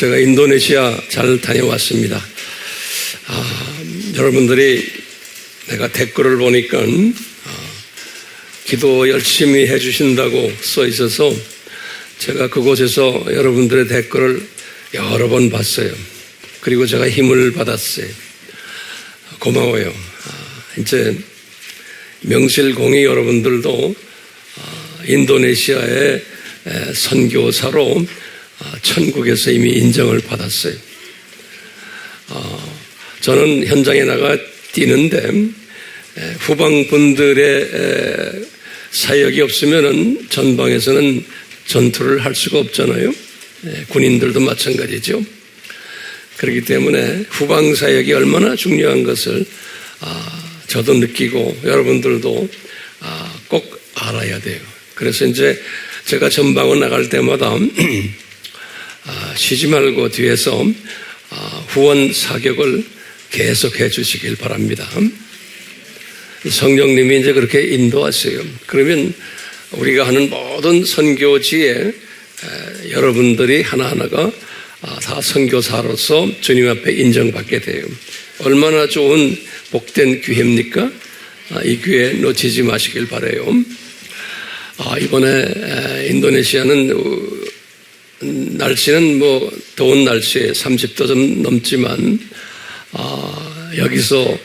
제가 인도네시아 잘 다녀왔습니다. 여러분들이 내가 댓글을 보니까 기도 열심히 해주신다고 써 있어서 제가 그곳에서 여러분들의 댓글을 여러 번 봤어요. 그리고 제가 힘을 받았어요. 고마워요. 이제 명실공히 여러분들도 인도네시아의 선교사로 천국에서 이미 인정을 받았어요. 저는 현장에 나가 뛰는데 후방분들의 사역이 없으면 전방에서는 전투를 할 수가 없잖아요. 군인들도 마찬가지죠. 그렇기 때문에 후방 사역이 얼마나 중요한 것을 저도 느끼고 여러분들도 꼭 알아야 돼요. 그래서 이제 제가 전방을 나갈 때마다 쉬지 말고 뒤에서 후원 사격을 계속해 주시길 바랍니다. 성령님이 이제 그렇게 인도하세요. 그러면 우리가 하는 모든 선교지에 여러분들이 하나하나가 다 선교사로서 주님 앞에 인정받게 돼요. 얼마나 좋은 복된 기회입니까? 이 기회 놓치지 마시길 바라요. 이번에 인도네시아는 날씨는 더운 날씨에 30도 좀 넘지만 여기서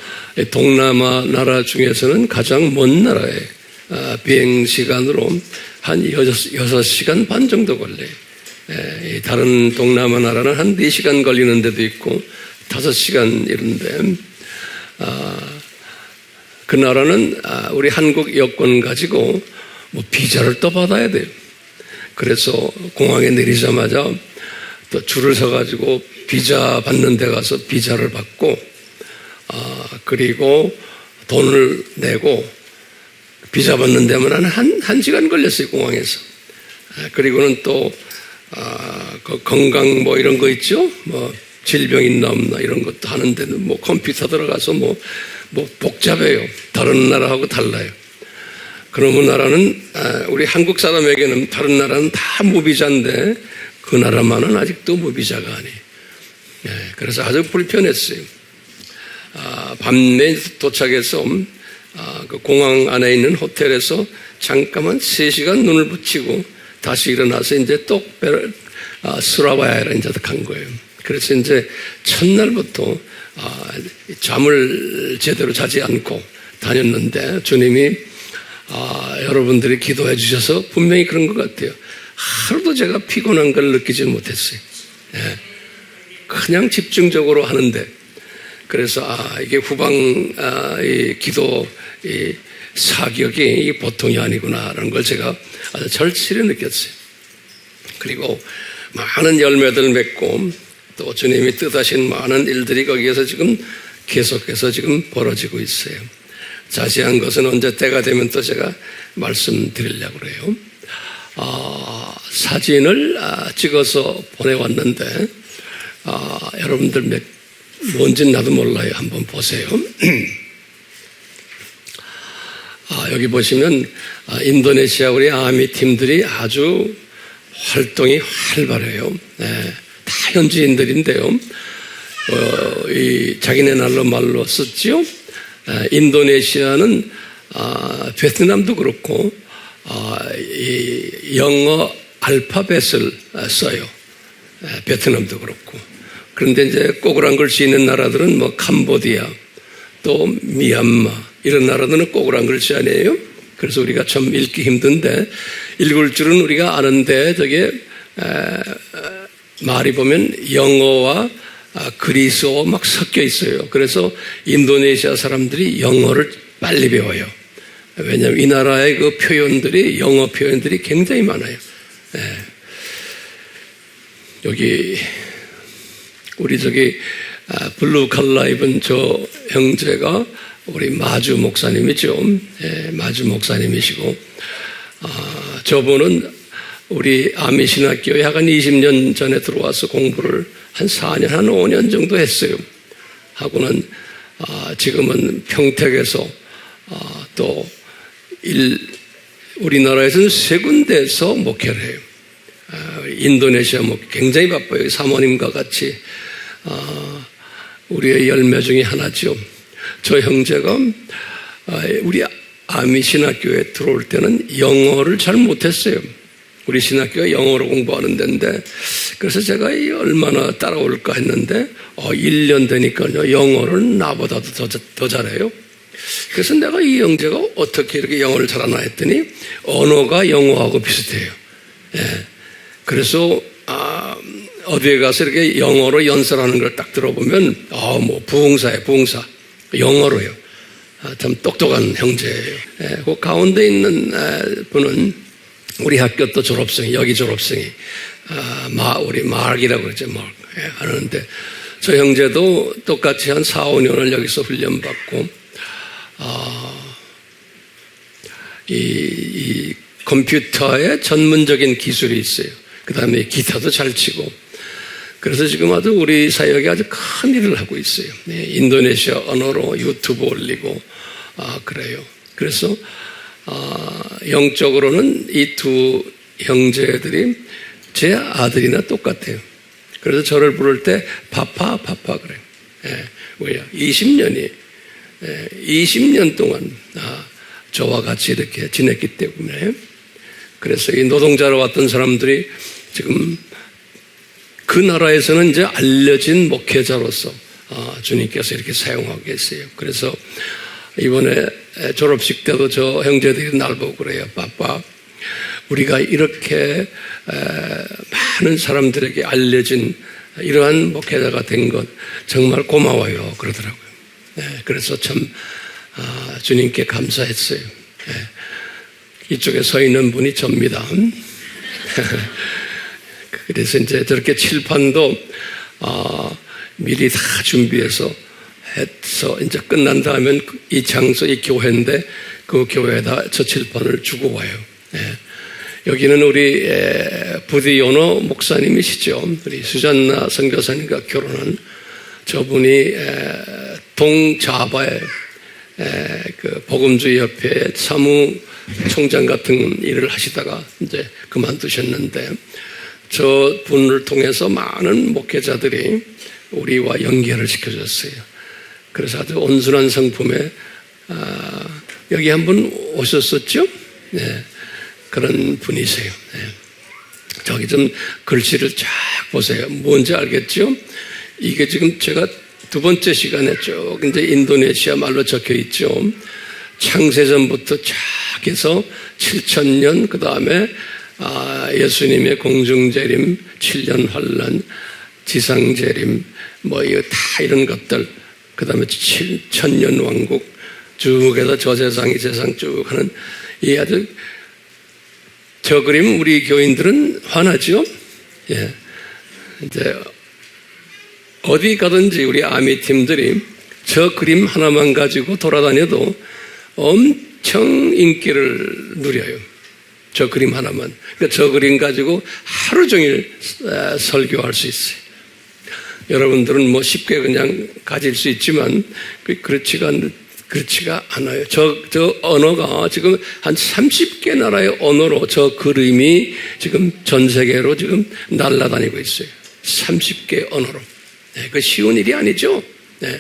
동남아 나라 중에서는 가장 먼 나라에 비행 시간으로 한 6시간 반 정도 걸려요. 다른 동남아 나라는 한 4시간 걸리는 데도 있고 5시간 이런데 그 나라는 우리 한국 여권 가지고 비자를 또 받아야 돼요. 그래서 공항에 내리자마자 또 줄을 서가지고 비자 받는 데 가서 비자를 받고 그리고 돈을 내고 비자 받는 데만 한 시간 걸렸어요, 공항에서. 그리고는 또 그 건강 이런 거 있죠? 질병 있나 없나 이런 것도 하는데는 컴퓨터 들어가서 복잡해요. 다른 나라하고 달라요. 그러면 나라는 우리 한국 사람에게는 다른 나라는 다 무비자인데 그 나라만은 아직도 무비자가 아니에요. 그래서 아주 불편했어요. 밤에 도착해서 그 공항 안에 있는 호텔에서 잠깐만 3시간 눈을 붙이고 다시 일어나서 이제 또 수라바야를 이제 간 거예요. 그래서 이제 첫날부터 잠을 제대로 자지 않고 다녔는데 주님이 여러분들이 기도해 주셔서 분명히 그런 것 같아요. 하루도 제가 피곤한 걸 느끼지 못했어요. 그냥 집중적으로 하는데 그래서 이게 후방 이 기도 이 사격이 보통이 아니구나라는 걸 제가 아주 절실히 느꼈어요. 그리고 많은 열매들 맺고 또 주님이 뜻하신 많은 일들이 거기에서 지금 계속해서 지금 벌어지고 있어요. 자세한 것은 언제 때가 되면 또 제가 말씀드리려고 그래요. 사진을 찍어서 보내왔는데 여러분들 뭔지는 나도 몰라요. 한번 보세요. 여기 보시면 인도네시아 우리 아미 팀들이 아주 활동이 활발해요. 다 현지인들인데요. 자기네 말로 썼지요. 인도네시아는 베트남도 그렇고 이 영어 알파벳을 써요. 베트남도 그렇고. 그런데 이제 꼬그란 글씨 있는 나라들은 캄보디아 또 미얀마 이런 나라들은 꼬그란 글씨 아니에요. 그래서 우리가 좀 읽기 힘든데 읽을 줄은 우리가 아는데 저게 말이 보면 영어와 그리스어 막 섞여 있어요. 그래서 인도네시아 사람들이 영어를 빨리 배워요. 왜냐하면 이 나라의 그 표현들이 영어 표현들이 굉장히 많아요. 여기 우리 블루 칼라 입은 저 형제가 우리 마주 목사님이죠. 마주 목사님이시고 저분은 우리 아미신학교에 한 20년 전에 들어와서 공부를 한 4년, 한 5년 정도 했어요. 하고는 지금은 평택에서 또 우리나라에서는 3군데에서 목회를 해요. 인도네시아 뭐 굉장히 바빠요. 사모님과 같이 우리의 열매 중에 하나죠. 저 형제가 우리 아미 신학교에 들어올 때는 영어를 잘 못했어요. 우리 신학교가 영어로 공부하는 데인데, 그래서 제가 얼마나 따라올까 했는데 1년 되니까요 영어를 나보다도 더 잘해요. 그래서 내가 이 형제가 어떻게 이렇게 영어를 잘하나 했더니 언어가 영어하고 비슷해요. 예. 그래서 어디에 가서 이렇게 영어로 연설하는 걸 딱 들어보면 뭐 부흥사예요. 부흥사 영어로요. 참 똑똑한 형제예요. 예. 그 가운데 있는 분은 우리 학교 또 졸업생이, 여기 졸업생이 우리 마르기라고 그러죠. 마르. 예. 하는데 저 형제도 똑같이 한 4, 5년을 여기서 훈련받고 이 컴퓨터에 전문적인 기술이 있어요. 그 다음에 기타도 잘 치고. 그래서 지금 아주 우리 사역에 아주 큰 일을 하고 있어요. 네, 인도네시아 언어로 유튜브 올리고, 그래요. 그래서, 영적으로는 이 두 형제들이 제 아들이나 똑같아요. 그래서 저를 부를 때 파파 그래요. 예, 왜요? 20년 동안 저와 같이 이렇게 지냈기 때문에. 그래서 이 노동자로 왔던 사람들이 지금 그 나라에서는 이제 알려진 목회자로서 주님께서 이렇게 사용하고 계세요. 그래서 이번에 졸업식 때도 저 형제들이 날 보고 그래요. 빠빠, 우리가 이렇게 많은 사람들에게 알려진 이러한 목회자가 된 것 정말 고마워요. 그러더라고요. 그래서 참 주님께 감사했어요. 이쪽에 서 있는 분이 접니다. 그래서 이제 저렇게 칠판도 미리 다 준비해서 해서 이제 끝난다 하면 이 장소, 이 교회인데 그 교회에다 저 칠판을 주고 와요. 여기는 우리 부디오노 목사님이시죠. 우리 수잔나 선교사님과 결혼한 저분이 동자바의 그 복음주의 협회 사무총장 같은 일을 하시다가 이제 그만두셨는데, 저 분을 통해서 많은 목회자들이 우리와 연결을 시켜줬어요. 그래서 아주 온순한 성품에 여기 한번 오셨었죠? 네, 그런 분이세요. 네. 저기 좀 글씨를 쫙 보세요. 뭔지 알겠죠? 이게 지금 제가 두 번째 시간에 쭉 이제 인도네시아 말로 적혀 있죠. 창세전부터 쫙 해서 7,000년, 그 다음에 예수님의 공중재림, 7년 환란, 지상재림, 뭐 이거 다 이런 것들, 그 다음에 7,000년 왕국 쭉 해서 저 세상 이 세상 쭉 하는 이 아주 저 그림 우리 교인들은 화나죠. 예, 이제 어디 가든지 우리 아미 팀들이 저 그림 하나만 가지고 돌아다녀도 엄청 인기를 누려요. 저 그림 하나만. 그러니까 저 그림 가지고 하루 종일 설교할 수 있어요. 여러분들은 뭐 쉽게 그냥 가질 수 있지만 그렇지가 않아요. 저 언어가 지금 한 30개 나라의 언어로 저 그림이 지금 전 세계로 지금 날아다니고 있어요. 30개 언어로. 네, 그 쉬운 일이 아니죠. 네.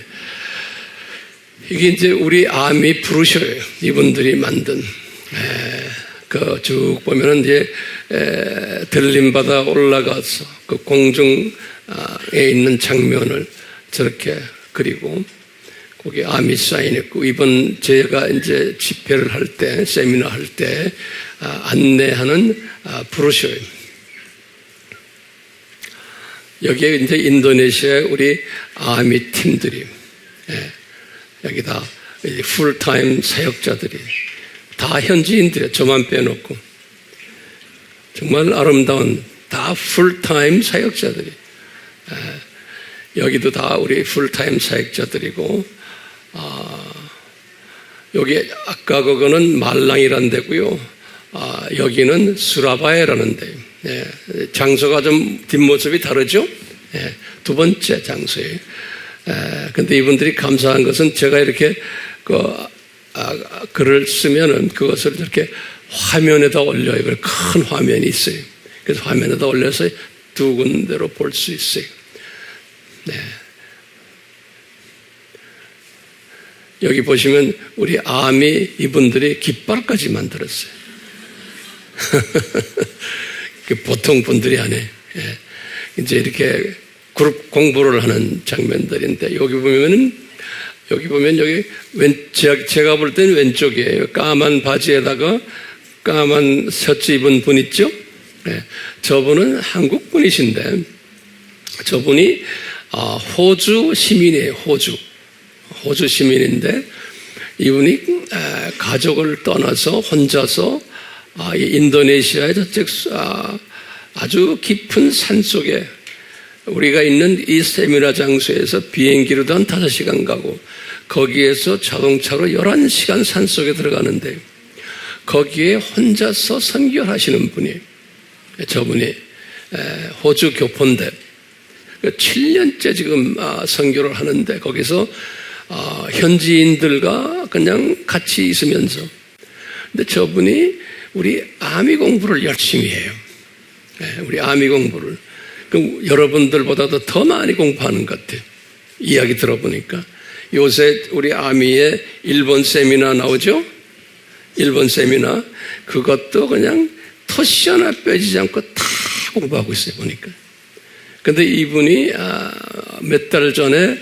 이게 이제 우리 아미 브루셔예요. 이분들이 만든. 그 쭉 보면은 이제 들림바다 올라가서 그 공중에 있는 장면을 저렇게 그리고 거기 아미 사인했고, 이번 제가 이제 집회를 할 때, 세미나 할 때 안내하는 브로셔예요. 여기에 이제 인도네시아 우리 아미 팀들이, 여기다 풀타임 사역자들이 다 현지인들이에요. 저만 빼놓고. 정말 아름다운 다 풀타임 사역자들이. 여기도 다 우리 풀타임 사역자들이고, 여기 아까 그거는 말랑이라는 데고요. 여기는 수라바에라는 데예요. 장소가 좀 뒷모습이 다르죠? 두 번째 장소예요. 근데 이분들이 감사한 것은 제가 이렇게 글을 쓰면은 그것을 이렇게 화면에다 올려요. 큰 화면이 있어요. 그래서 화면에다 올려서 두 군데로 볼 수 있어요. 네. 여기 보시면 우리 아미 이분들이 깃발까지 만들었어요. 보통 분들이 안 해. 이제 이렇게 그룹 공부를 하는 장면들인데 여기 보면 여기 제가 볼 때는 왼쪽이에요. 까만 바지에다가 까만 셔츠 입은 분 있죠? 네. 저분은 한국 분이신데 저분이 호주 시민이에요. 호주 시민인데 이분이 가족을 떠나서 혼자서 인도네시아의 저쪽 아주 깊은 산 속에 우리가 있는 이 세미나 장소에서 비행기로도 한 5시간 가고 거기에서 자동차로 11시간 산속에 들어가는데 거기에 혼자서 선교하시는 분이에요. 저분이 호주 교포인데 7년째 지금 선교를 하는데 거기서 현지인들과 그냥 같이 있으면서 근데 저분이 우리 아미 공부를 열심히 해요. 우리 아미 공부를 그럼 여러분들보다도 더 많이 공부하는 것 같아요. 이야기 들어보니까 요새 우리 아미의 일본 세미나 나오죠? 일본 세미나 그것도 그냥 토시 하나 빼지지 않고 다 공부하고 있어요. 보니까 근데 이분이 몇 달 전에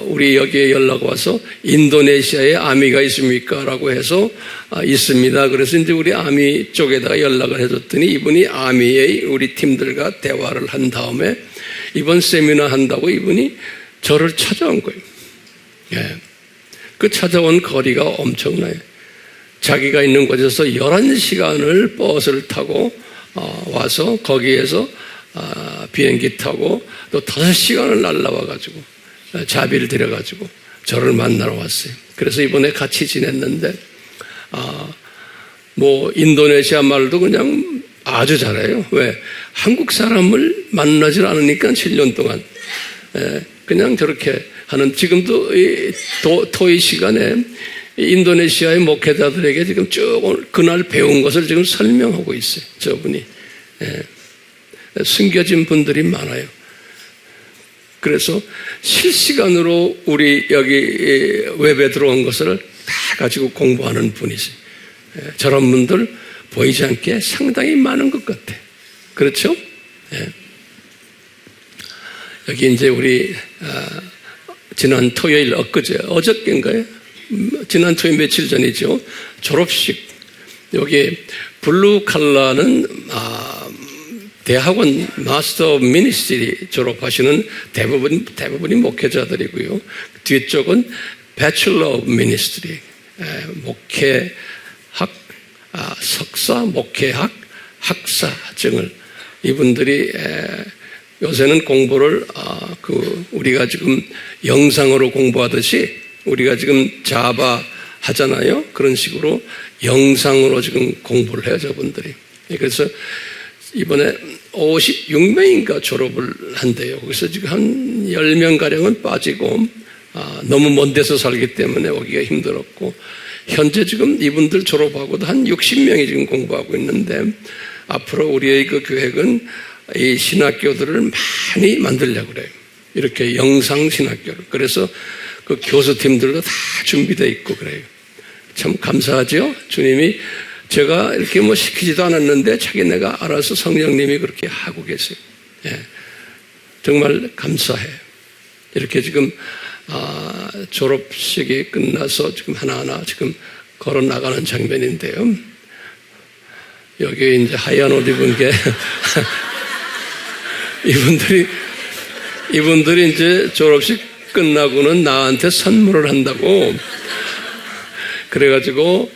우리 여기에 연락 와서 인도네시아에 아미가 있습니까? 라고 해서 있습니다. 그래서 이제 우리 아미 쪽에다가 연락을 해줬더니 이분이 아미의 우리 팀들과 대화를 한 다음에 이번 세미나 한다고 이분이 저를 찾아온 거예요. 예. 그 찾아온 거리가 엄청나요. 자기가 있는 곳에서 11시간을 버스를 타고 와서 거기에서 비행기 타고 또 5시간을 날라와가지고 자비를 들여가지고 저를 만나러 왔어요. 그래서 이번에 같이 지냈는데 뭐 인도네시아 말도 그냥 아주 잘해요. 왜? 한국 사람을 만나질 않으니까 7년 동안 그냥 저렇게 하는 지금도 토의 시간에 인도네시아의 목회자들에게 지금 쭉 그날 배운 것을 지금 설명하고 있어요. 저분이 숨겨진 분들이 많아요. 그래서 실시간으로 우리 여기 웹에 들어온 것을 다 가지고 공부하는 분이세요. 저런 분들 보이지 않게 상당히 많은 것 같아. 그렇죠? 여기 이제 우리 지난 토요일 어저께인가요? 지난 토요일 며칠 전이죠. 졸업식 여기 블루 칼라는 대학원 마스터 오브 미니스트리 졸업하시는 대부분이 목회자들이고요. 뒤쪽은 배출러 오브 미니스트리 목회학 석사 목회학 학사증을 이분들이 요새는 공부를 우리가 지금 영상으로 공부하듯이 우리가 지금 자바 하잖아요. 그런 식으로 영상으로 지금 공부를 해요. 저분들이. 그래서 이번에 56명인가 졸업을 한대요. 그래서 지금 한 10명가량은 빠지고 너무 먼 데서 살기 때문에 오기가 힘들었고 현재 지금 이분들 졸업하고도 한 60명이 지금 공부하고 있는데 앞으로 우리의 그 계획은 이 신학교들을 많이 만들려고 그래요. 이렇게 영상 신학교를. 그래서 그 교수팀들도 다 준비되어 있고 그래요. 참 감사하죠? 주님이 제가 이렇게 뭐 시키지도 않았는데 자기네가 알아서 성령님이 그렇게 하고 계세요. 정말 감사해요. 이렇게 지금 졸업식이 끝나서 지금 하나하나 지금 걸어 나가는 장면인데요. 여기 이제 하얀 옷 입은 게 이분들이 이제 졸업식 끝나고는 나한테 선물을 한다고 그래가지고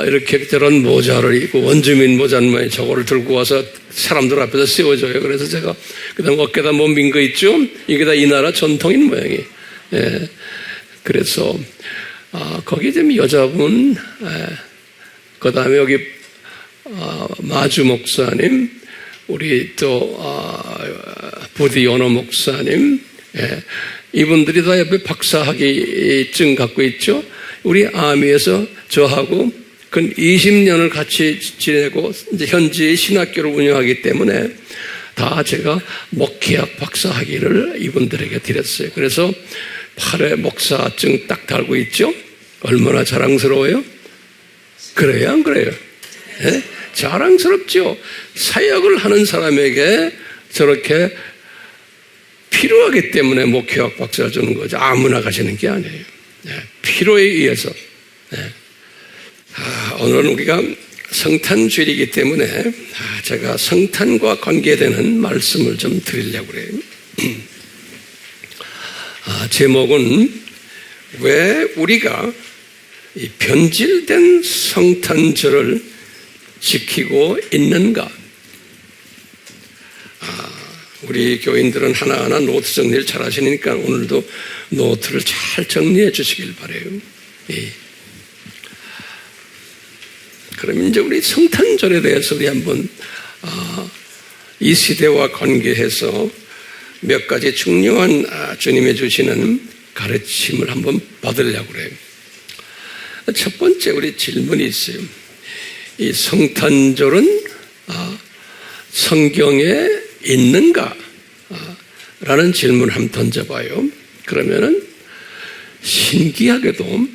이렇게 저런 모자를 입고 원주민 모자는 모양 저거를 들고 와서 사람들 앞에서 씌워줘요. 그래서 제가 그다음 어깨다 뭐 민 거 있죠? 이게 다 이 나라 전통인 모양이. 그래서 거기 좀 여자분, 그다음에 여기 마주 목사님, 우리 또 부디 연호 목사님, 이분들이 다 옆에 박사학위증 갖고 있죠. 우리 아미에서 저하고 그 20년을 같이 지내고 이제 현지 신학교를 운영하기 때문에 다 제가 목회학 박사 학위를 이분들에게 드렸어요. 그래서 팔에 목사증 딱 달고 있죠? 얼마나 자랑스러워요? 그래요, 안 그래요? 네? 자랑스럽죠? 사역을 하는 사람에게 저렇게 필요하기 때문에 목회학 박사를 주는 거죠. 아무나 가시는 게 아니에요. 네, 필요에 의해서. 네. 오늘은 우리가 성탄주일이기 때문에 제가 성탄과 관계되는 말씀을 좀 드리려고 그래요. 제목은 왜 우리가 이 변질된 성탄절을 지키고 있는가? 우리 교인들은 하나하나 노트 정리를 잘 하시니까 오늘도 노트를 잘 정리해 주시길 바라요. 예. 그럼 이제 우리 성탄절에 대해서 우리 한번 이 시대와 관계해서 몇 가지 중요한 주님이 주시는 가르침을 한번 받으려고 그래요. 첫 번째 우리 질문이 있어요. 이 성탄절은 성경에 있는가? 라는 질문을 한번 던져봐요. 그러면은 신기하게도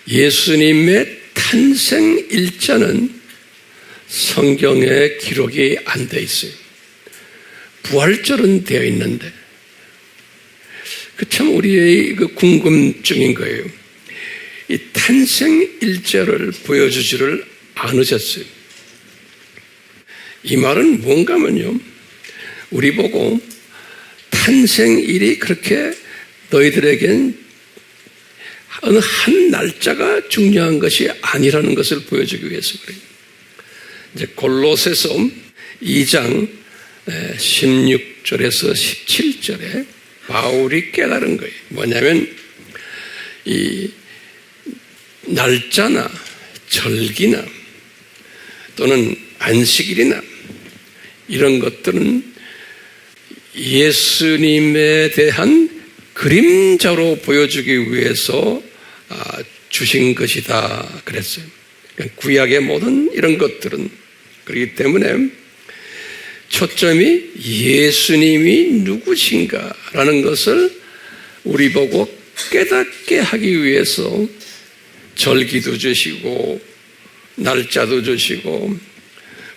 예수님의 탄생 일자는 성경에 기록이 안 돼 있어요. 부활절은 되어 있는데 그 참 우리의 그 궁금증인 거예요. 이 탄생 일자를 보여주지를 않으셨어요. 이 말은 뭔가면요, 우리 보고 탄생일이 그렇게 너희들에겐 어느 한 날짜가 중요한 것이 아니라는 것을 보여주기 위해서 그래요. 이제 골로새서 2장 16절에서 17절에 바울이 깨달은 거예요. 뭐냐면 이 날짜나 절기나 또는 안식일이나 이런 것들은 예수님에 대한 그림자로 보여주기 위해서 주신 것이다 그랬어요. 구약의 모든 이런 것들은 그렇기 때문에 초점이 예수님이 누구신가라는 것을 우리 보고 깨닫게 하기 위해서 절기도 주시고 날짜도 주시고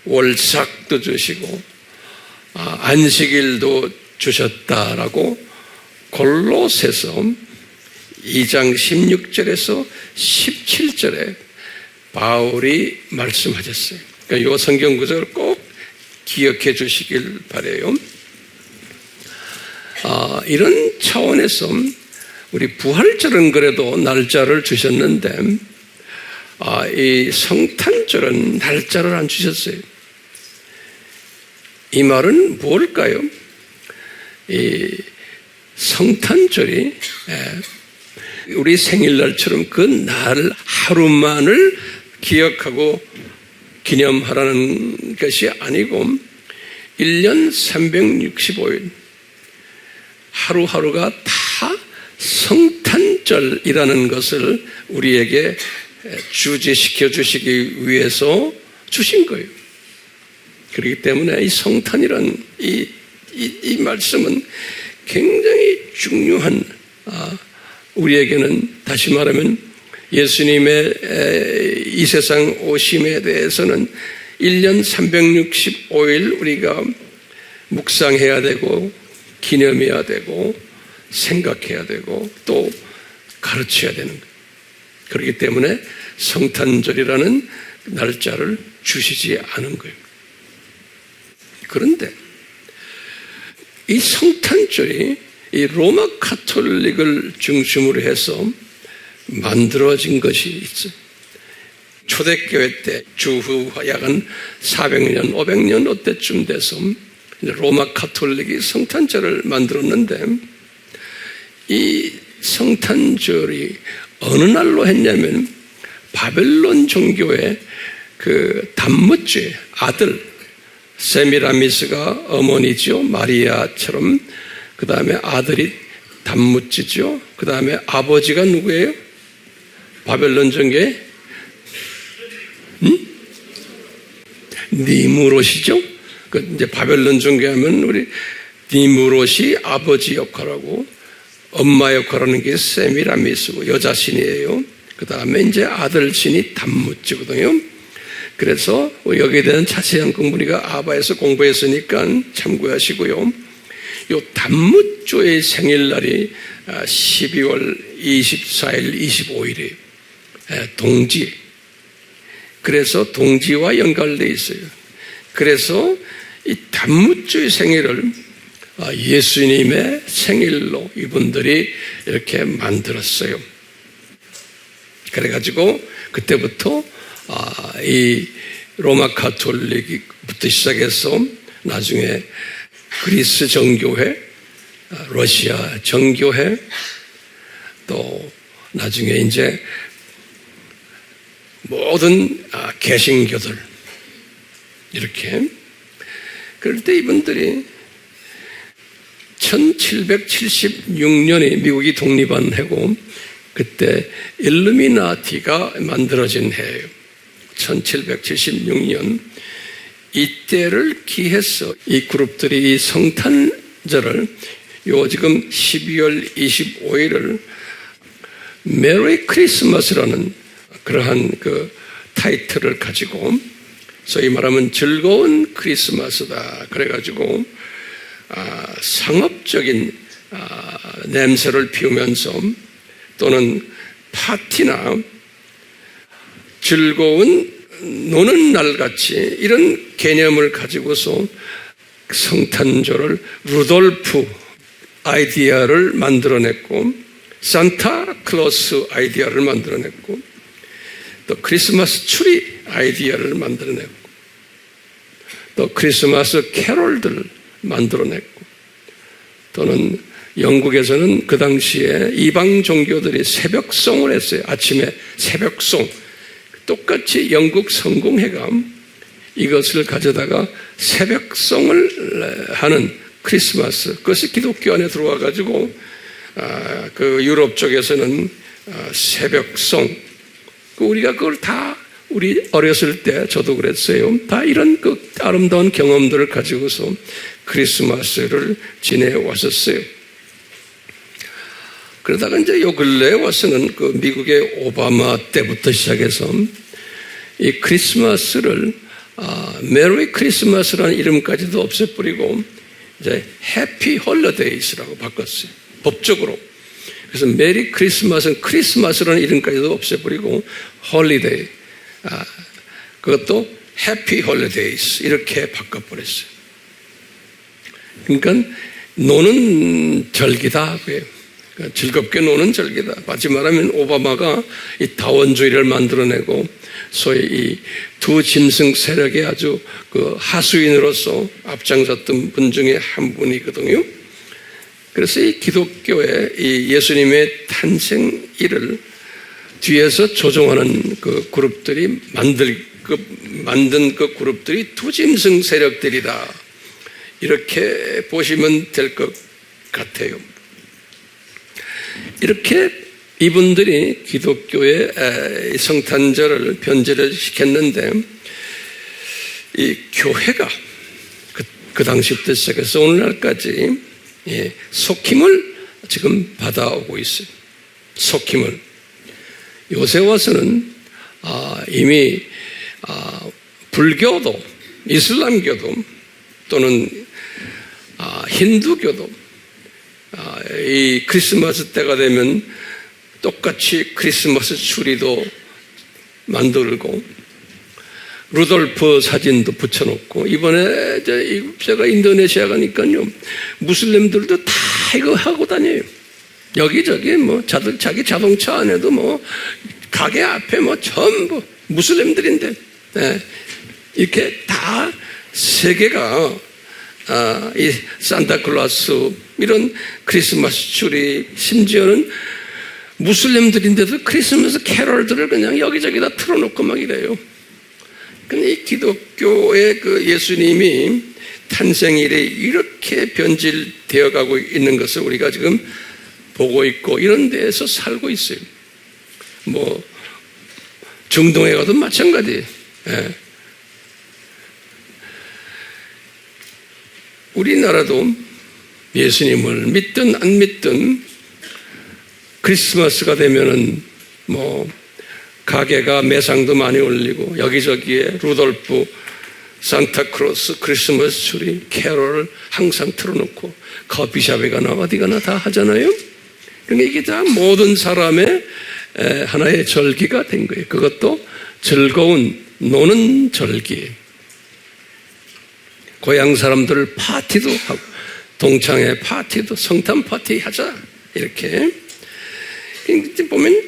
월삭도 주시고 안식일도 주셨다라고 골로새서 2장 16절에서 17절에 바울이 말씀하셨어요. 그러니까 이 성경 구절을 꼭 기억해 주시길 바라요. 이런 차원에서 우리 부활절은 그래도 날짜를 주셨는데 이 성탄절은 날짜를 안 주셨어요. 이 말은 뭘까요? 이 성탄절이 우리 생일날처럼 그 날 하루만을 기억하고 기념하라는 것이 아니고 1년 365일 하루하루가 다 성탄절이라는 것을 우리에게 주지시켜 주시기 위해서 주신 거예요. 그렇기 때문에 이 성탄이란 이 말씀은 굉장히 중요한 우리에게는 다시 말하면 예수님의 이 세상 오심에 대해서는 1년 365일 우리가 묵상해야 되고 기념해야 되고 생각해야 되고 또 가르쳐야 되는 거예요. 그렇기 때문에 성탄절이라는 날짜를 주시지 않은 거예요. 그런데 이 성탄절이 이 로마 가톨릭을 중심으로 해서 만들어진 것이 있어요. 초대교회 때 주후 약 한 400년, 500년 어때쯤 돼서 로마 가톨릭이 성탄절을 만들었는데 이 성탄절이 어느 날로 했냐면 바벨론 종교의 그 단무째 아들 세미라미스가 어머니죠. 마리아처럼 그 다음에 아들이 단무찌죠. 그 다음에 아버지가 누구예요? 바벨론 종교의 니무롯이죠. 그 이제 바벨론 종교하면 우리 니무롯이 아버지 역할하고 엄마 역할하는 게 세미라미스고 여자 신이에요. 그 다음에 이제 아들 신이 담무즈거든요. 그래서 여기에 대한 자세한 공부리가 아바에서 공부했으니까 참고하시고요. 요 담무조의 생일날이 12월 24일, 25일이에요. 동지. 그래서 동지와 연관되어 있어요. 그래서 이 담무조의 생일을 예수님의 생일로 이분들이 이렇게 만들었어요. 그래가지고 그때부터 이 로마 가톨릭부터 시작해서 나중에 그리스 정교회, 러시아 정교회, 또 나중에 이제 모든 개신교들 이렇게. 그럴 때 이분들이 1776년에 미국이 독립한 해고 그때 일루미나티가 만들어진 해예요. 1776년 이때를 기해서 이 그룹들이 이 성탄절을 요 지금 12월 25일을 메리 크리스마스라는 그러한 그 타이틀을 가지고 소위 말하면 즐거운 크리스마스다. 그래가지고 상업적인 냄새를 피우면서 또는 파티나 즐거운 노는 날같이 이런 개념을 가지고서 성탄절을 루돌프 아이디어를 만들어냈고 산타클로스 아이디어를 만들어냈고 또 크리스마스 추리 아이디어를 만들어냈고 또 크리스마스 캐롤들 만들어냈고 또는 영국에서는 그 당시에 이방 종교들이 새벽송을 했어요. 아침에 새벽송. 똑같이 영국 성공회가 이것을 가져다가 새벽송을 하는 크리스마스. 그것이 기독교 안에 들어와 가지고 그 유럽 쪽에서는 새벽송. 우리가 그걸 다 우리 어렸을 때 저도 그랬어요. 다 이런 그 아름다운 경험들을 가지고서 크리스마스를 지내왔었어요. 그러다가 이제 요 근래에 와서는 그 미국의 오바마 때부터 시작해서 이 크리스마스를 메리 크리스마스라는 이름까지도 없애버리고 이제 해피 홀리데이스라고 바꿨어요. 법적으로. 그래서 메리 크리스마스는 크리스마스라는 이름까지도 없애버리고 홀리데이. 그것도 해피 홀리데이스 이렇게 바꿔버렸어요. 그러니까 노는 절기다. 즐겁게 노는 절기다. 마치 말하면 오바마가 이 다원주의를 만들어내고 소위 이 두 짐승 세력의 아주 그 하수인으로서 앞장섰던 분 중에 한 분이거든요. 그래서 이 기독교의 이 예수님의 탄생일을 뒤에서 조종하는 그 그룹들이 만든 그 그룹들이 두 짐승 세력들이다. 이렇게 보시면 될 것 같아요. 이렇게 이분들이 기독교의 성탄절을 변질을 시켰는데 이 교회가 그 당시부터 시작해서 오늘날까지 속힘을 지금 받아오고 있어요. 속힘을. 요새 와서는 이미 불교도 이슬람교도 또는 힌두교도 이 크리스마스 때가 되면 똑같이 크리스마스 추리도 만들고 루돌프 사진도 붙여놓고 이번에 제가 인도네시아 가니까요 무슬림들도 다 이거 하고 다녀요. 여기저기 뭐 자기 자동차 안에도 뭐 가게 앞에 뭐 전부 무슬림들인데 이렇게 다 세계가 이 산타클로스 이런 크리스마스 추리 심지어는 무슬림들인데도 크리스마스 캐럴들을 그냥 여기저기다 틀어놓고 막 이래요. 근데 이 기독교의 그 예수님이 탄생일에 이렇게 변질되어 가고 있는 것을 우리가 지금 보고 있고 이런 데에서 살고 있어요. 뭐 중동에 가도 마찬가지예요. 예. 우리나라도 예수님을 믿든 안 믿든 크리스마스가 되면은 가게가 매상도 많이 올리고 여기저기에 루돌프, 산타크로스, 크리스마스 트리, 캐롤을 항상 틀어놓고 커피숍에 가나 어디 가나 다 하잖아요. 그러니까 이게 다 모든 사람의 하나의 절기가 된 거예요. 그것도 즐거운 노는 절기. 고향 사람들 파티도 하고 동창회 파티도 성탄 파티 하자 이렇게. 보면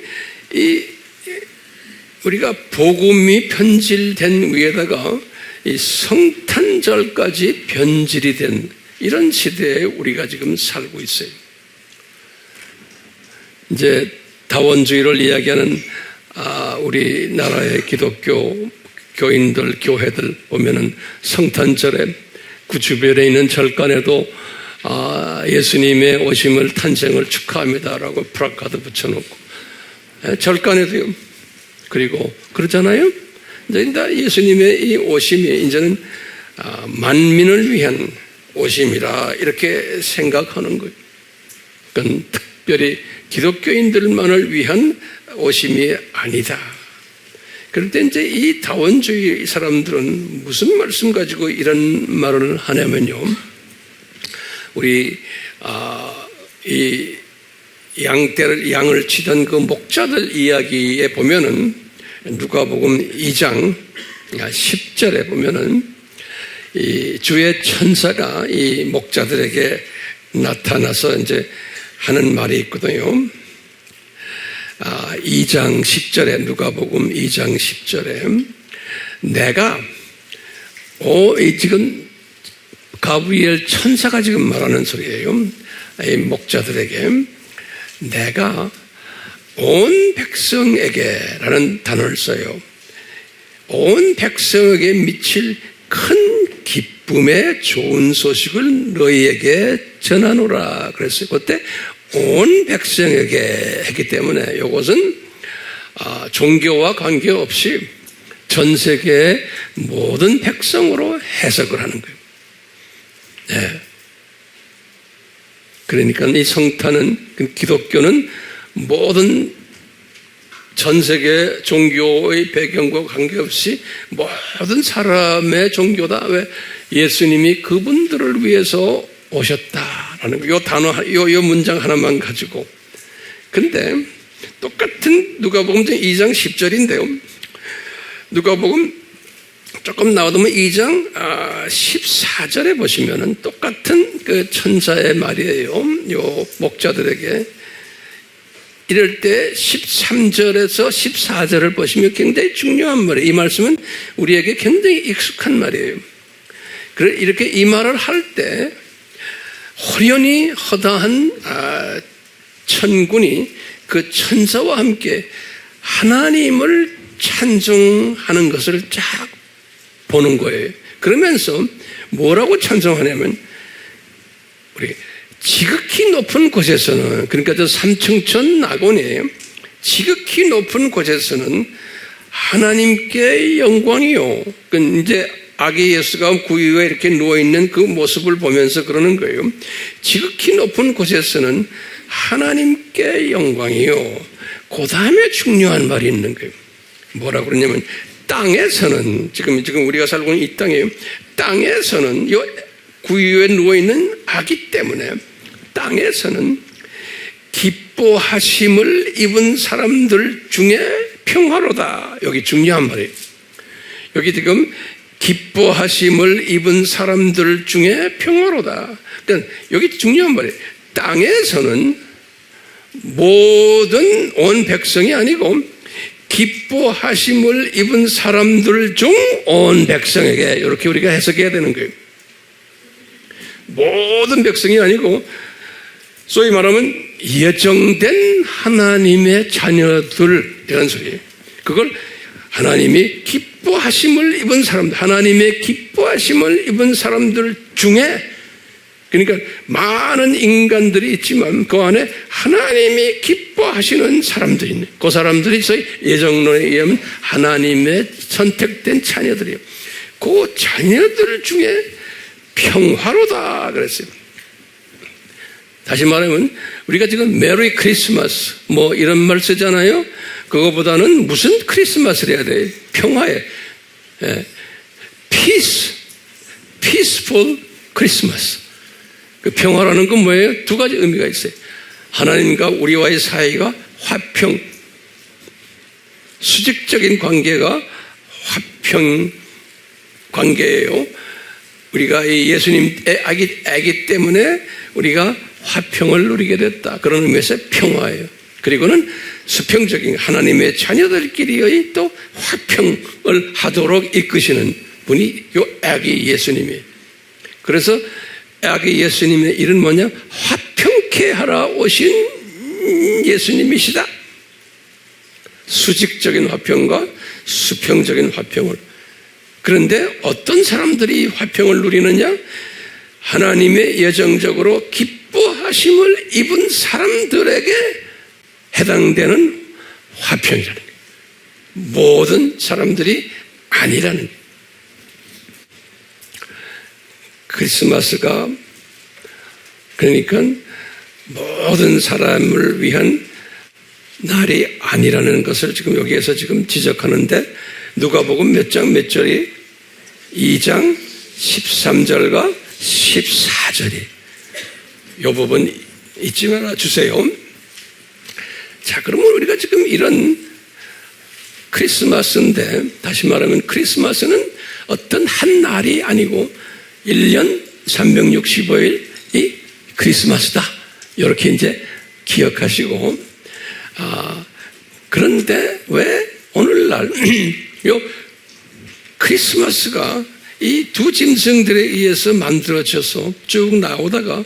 우리가 복음이 편질된 위에다가 이 성탄절까지 변질이 된 이런 시대에 우리가 지금 살고 있어요. 이제 다원주의를 이야기하는 우리나라의 기독교 교인들, 교회들 보면은 성탄절에 그 주변에 있는 절간에도 예수님의 오심을 탄생을 축하합니다라고 프라카드 붙여놓고 절간에도요. 그리고 그러잖아요. 이제 예수님의 이 오심이 이제는 만민을 위한 오심이라 이렇게 생각하는 거예요. 그건 특별히 기독교인들만을 위한 오심이 아니다. 그럴 때 이제 이 다원주의 사람들은 무슨 말씀 가지고 이런 말을 하냐면요. 우리 이 양을 치던 그 목자들 이야기에 보면은 누가복음 2장 10절에 보면은 이 주의 천사가 이 목자들에게 나타나서 이제 하는 말이 있거든요. 2장 10절에 누가복음 2장 10절에 내가 지금 가브리엘 천사가 지금 말하는 소리예요. 이 목자들에게 내가 온 백성에게라는 단어를 써요. 온 백성에게 미칠 큰 기쁨의 좋은 소식을 너희에게 전하노라 그랬어요. 그때 온 백성에게 했기 때문에 이것은 종교와 관계없이 전 세계의 모든 백성으로 해석을 하는 거예요. 네. 그러니까 이 성탄은 기독교는 모든 전 세계 종교의 배경과 관계없이 모든 사람의 종교다. 왜? 예수님이 그분들을 위해서 오셨다라는 요 단어, 요 문장 하나만 가지고. 근데 똑같은 누가복음 2장 10절인데요. 누가복음 조금 나와두면 2장 14절에 보시면은 똑같은 그 천사의 말이에요. 요 목자들에게. 이럴 때 13절에서 14절을 보시면 굉장히 중요한 말이에요. 이 말씀은 우리에게 굉장히 익숙한 말이에요. 그래 이렇게 이 말을 할 때 호련히 허다한 천군이 그 천사와 함께 하나님을 찬송하는 것을 쫙 보는 거예요. 그러면서 뭐라고 찬송하냐면 우리 지극히 높은 곳에서는, 그러니까 저 삼층천 낙원이에요. 지극히 높은 곳에서는 하나님께 영광이요. 그 이제 아기 예수가 구유에 이렇게 누워있는 그 모습을 보면서 그러는 거예요. 지극히 높은 곳에서는 하나님께 영광이요. 그 다음에 중요한 말이 있는 거예요. 뭐라고 그러냐면 땅에서는, 지금 우리가 살고 있는 이 땅이에요. 땅에서는 이 구유에 누워있는 아기 때문에 땅에서는 기뻐하심을 입은 사람들 중에 평화로다. 여기 중요한 말이에요. 여기 지금 기뻐하심을 입은 사람들 중에 평화로다. 그러니까 여기 중요한 말이에요. 땅에서는 모든 온 백성이 아니고 기뻐하심을 입은 사람들 중 온 백성에게, 이렇게 우리가 해석해야 되는 거예요. 모든 백성이 아니고 소위 말하면 예정된 하나님의 자녀들, 이런 소리예요. 그걸 하나님이 기뻐하심을 입은 사람들, 하나님의 기뻐하심을 입은 사람들 중에 그러니까 많은 인간들이 있지만 그 안에 하나님이 기뻐하시는 사람들이 있네. 그 사람들이 저희 예정론에 의하면 하나님의 선택된 자녀들이에요. 그 자녀들 중에 평화로다 그랬어요. 다시 말하면 우리가 지금 메리 크리스마스 뭐 이런 말 쓰잖아요. 그거보다는 무슨 크리스마스를 해야 돼요? 평화에 peaceful 크리스마스. 그 평화라는 건 뭐예요? 두 가지 의미가 있어요. 하나님과 우리와의 사이가 화평, 수직적인 관계가 화평 관계예요. 우리가 이 예수님의 아기 때문에 우리가 화평을 누리게 됐다. 그런 의미에서 평화예요. 그리고는 수평적인 하나님의 자녀들끼리의 또 화평을 하도록 이끄시는 분이 요 아기 예수님이에요. 그래서 아기 예수님의 일은 뭐냐? 화평케 하러 오신 예수님이시다. 수직적인 화평과 수평적인 화평을. 그런데 어떤 사람들이 화평을 누리느냐? 하나님의 예정적으로 기뻐하심을 입은 사람들에게 해당되는 화평이라는 거예요. 모든 사람들이 아니라는 거예요. 크리스마스가 그러니까 모든 사람을 위한 날이 아니라는 것을 지금 여기에서 지금 지적하는데 누가복음 몇 장 몇 절이 2장 13절과 14절이 이 부분 잊지 말아 주세요. 자, 그러면 우리가 지금 이런 크리스마스인데 다시 말하면 크리스마스는 어떤 한 날이 아니고 1년 365일이 크리스마스다. 이렇게 이제 기억하시고 그런데 왜 오늘날 요 크리스마스가 이 두 짐승들에 의해서 만들어져서 쭉 나오다가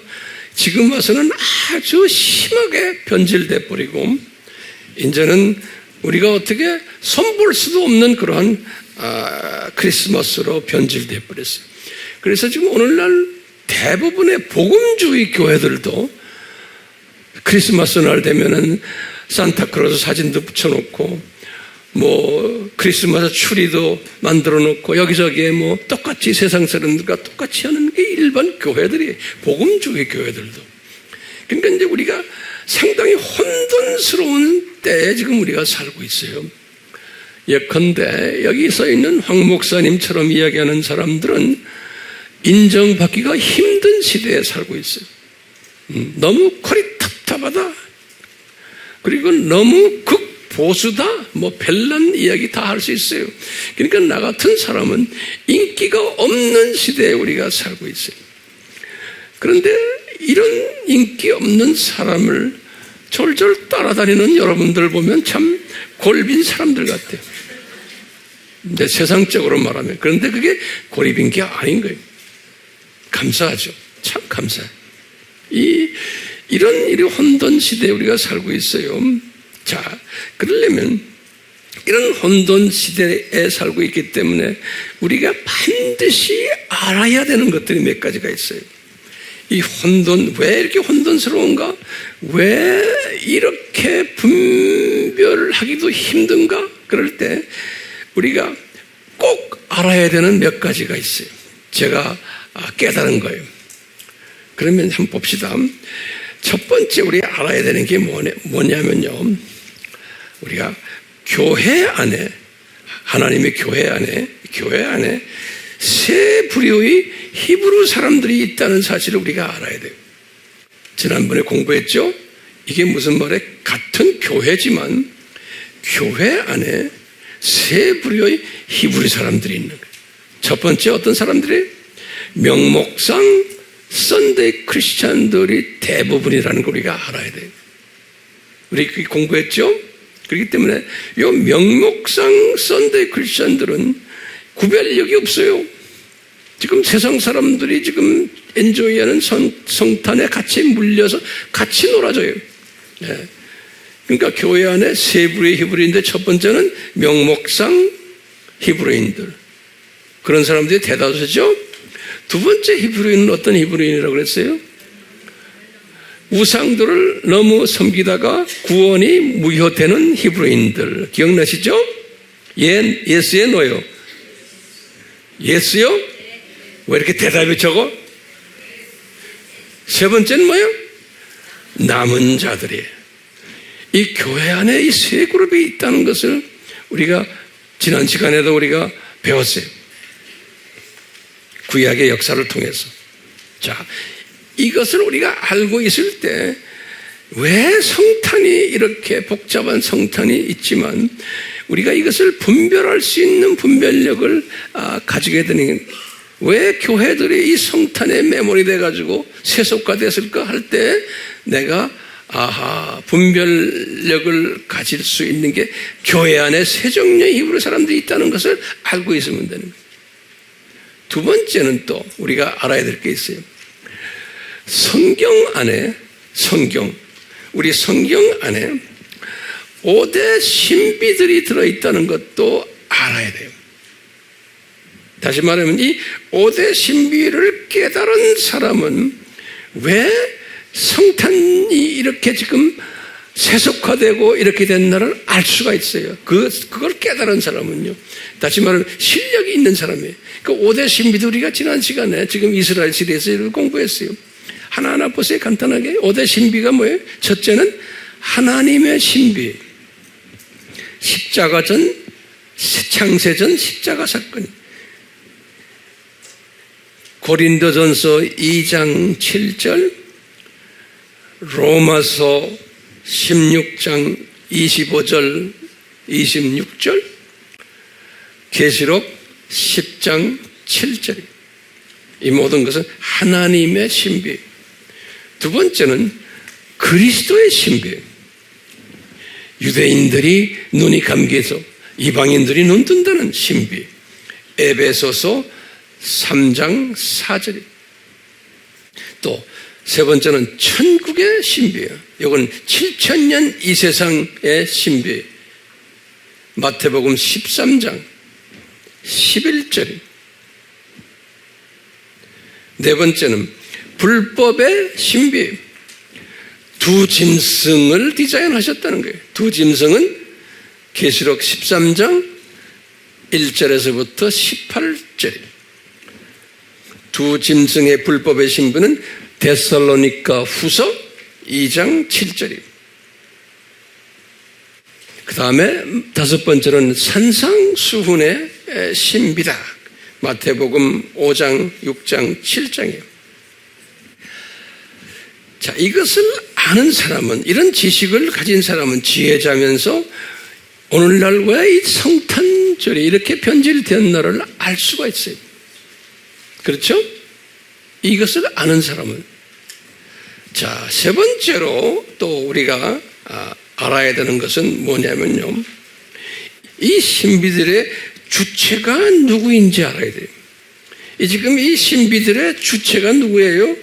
지금 와서는 아주 심하게 변질돼 버리고 이제는 우리가 어떻게 손볼 수도 없는 그러한 크리스마스로 변질돼 버렸어요. 그래서 지금 오늘날 대부분의 복음주의 교회들도 크리스마스 날 되면은 산타크로스 사진도 붙여놓고 뭐 크리스마스 추리도 만들어 놓고 여기저기에 뭐 똑같이 세상 사람들과 똑같이 하는 게 일반 교회들이 복음주의 교회들도. 그러니까 이제 우리가 상당히 혼돈스러운 때에 지금 우리가 살고 있어요. 예컨대 여기 서 있는 황 목사님처럼 이야기하는 사람들은 인정받기가 힘든 시대에 살고 있어요. 너무 고리탑답하다. 그리고 너무 극보수다. 뭐 별난 이야기 다 할 수 있어요. 그러니까 나 같은 사람은 인기가 없는 시대에 우리가 살고 있어요. 그런데 이런 인기 없는 사람을 졸졸 따라다니는 여러분들 보면 참 골빈 사람들 같아요. 근데 세상적으로 말하면. 그런데 그게 고립인 게 아닌 거예요. 감사하죠. 참 감사해요. 이런 혼돈 시대에 우리가 살고 있어요. 자, 그러려면 이런 혼돈 시대에 살고 있기 때문에 우리가 반드시 알아야 되는 것들이 몇 가지가 있어요. 이 혼돈, 왜 이렇게 혼돈스러운가? 왜 이렇게 분별하기도 힘든가? 그럴 때 우리가 꼭 알아야 되는 몇 가지가 있어요. 제가 깨달은 거예요. 그러면 한번 봅시다. 첫 번째 우리가 알아야 되는 게 뭐냐면요. 우리가 교회 안에, 하나님의 교회 안에 세 부류의 히브리 사람들이 있다는 사실을 우리가 알아야 돼요. 지난번에 공부했죠? 이게 무슨 말이에요? 같은 교회지만 교회 안에 세 부류의 히브리 사람들이 있는 거예요. 첫 번째 어떤 사람들이? 명목상 썬데이 크리스찬들이 대부분이라는 걸 우리가 알아야 돼요. 우리 공부했죠? 그렇기 때문에 이 명목상 썬데이 크리스찬들은 구별력이 없어요. 지금 세상 사람들이 지금 엔조이하는 성탄에 같이 물려서 같이 놀아줘요. 네. 그러니까 교회 안에 세 부류의 히브리인데 첫 번째는 명목상 히브리인들. 그런 사람들이 대다수죠. 두 번째 히브리인은 어떤 히브리인이라고 그랬어요? 우상들을 너무 섬기다가 구원이 무효되는 히브리인들 기억나시죠? 예스의 노요. 예스요? 왜 이렇게 대답이 적어? 세 번째는 뭐예요? 남은 자들이에요. 이 교회 안에 이 세 그룹이 있다는 것을 우리가 지난 시간에도 우리가 배웠어요. 구약의 역사를 통해서. 자, 이것을 우리가 알고 있을 때 왜 성탄이 이렇게 복잡한 성탄이 있지만 우리가 이것을 분별할 수 있는 분별력을 가지게 되는, 왜 교회들이 이 성탄에 매몰이 돼가지고 세속화됐을까 할 때 내가 분별력을 가질 수 있는 게 교회 안에 세 종류의 히브리 사람들이 있다는 것을 알고 있으면 되는 거예요. 두 번째는 또 우리가 알아야 될 게 있어요. 우리 성경 안에 5대 신비들이 들어있다는 것도 알아야 돼요. 다시 말하면 이 5대 신비를 깨달은 사람은 왜 성탄이 이렇게 지금 세속화되고 이렇게 된 날을 알 수가 있어요. 그걸 깨달은 사람은요. 다시 말하면 실력이 있는 사람이에요. 그 5대 신비들 우리가 지난 시간에 지금 이스라엘 시대에서 공부했어요. 하나하나 보세요. 간단하게. 5대 신비가 뭐예요? 첫째는 하나님의 신비. 십자가 전, 창세전 십자가 사건. 고린도전서 2장 7절, 로마서 16장 25절, 26절, 계시록 10장 7절. 이 모든 것은 하나님의 신비. 두 번째는 그리스도의 신비. 유대인들이 눈이 감겨서 이방인들이 눈 뜬다는 신비. 에베소서 3장 4절. 또 세 번째는 천국의 신비예요. 이건 7000년 이 세상의 신비. 마태복음 13장 11절. 네 번째는 불법의 신비. 두 짐승을 디자인하셨다는 거예요. 두 짐승은 계시록 13장 1절에서부터 18절. 두 짐승의 불법의 신비는 데살로니가 후서 2장 7절입니다. 그 다음에 다섯 번째는 산상수훈의 신비다. 마태복음 5장 6장 7장이에요. 자, 이것을 아는 사람은, 이런 지식을 가진 사람은 지혜자면서 오늘날 왜 이 성탄절이 이렇게 변질된 날을 알 수가 있어요. 그렇죠? 이것을 아는 사람은. 자, 세 번째로 또 우리가 알아야 되는 것은 뭐냐면요, 이 신비들의 주체가 누구인지 알아야 돼요. 지금 이 신비들의 주체가 누구예요?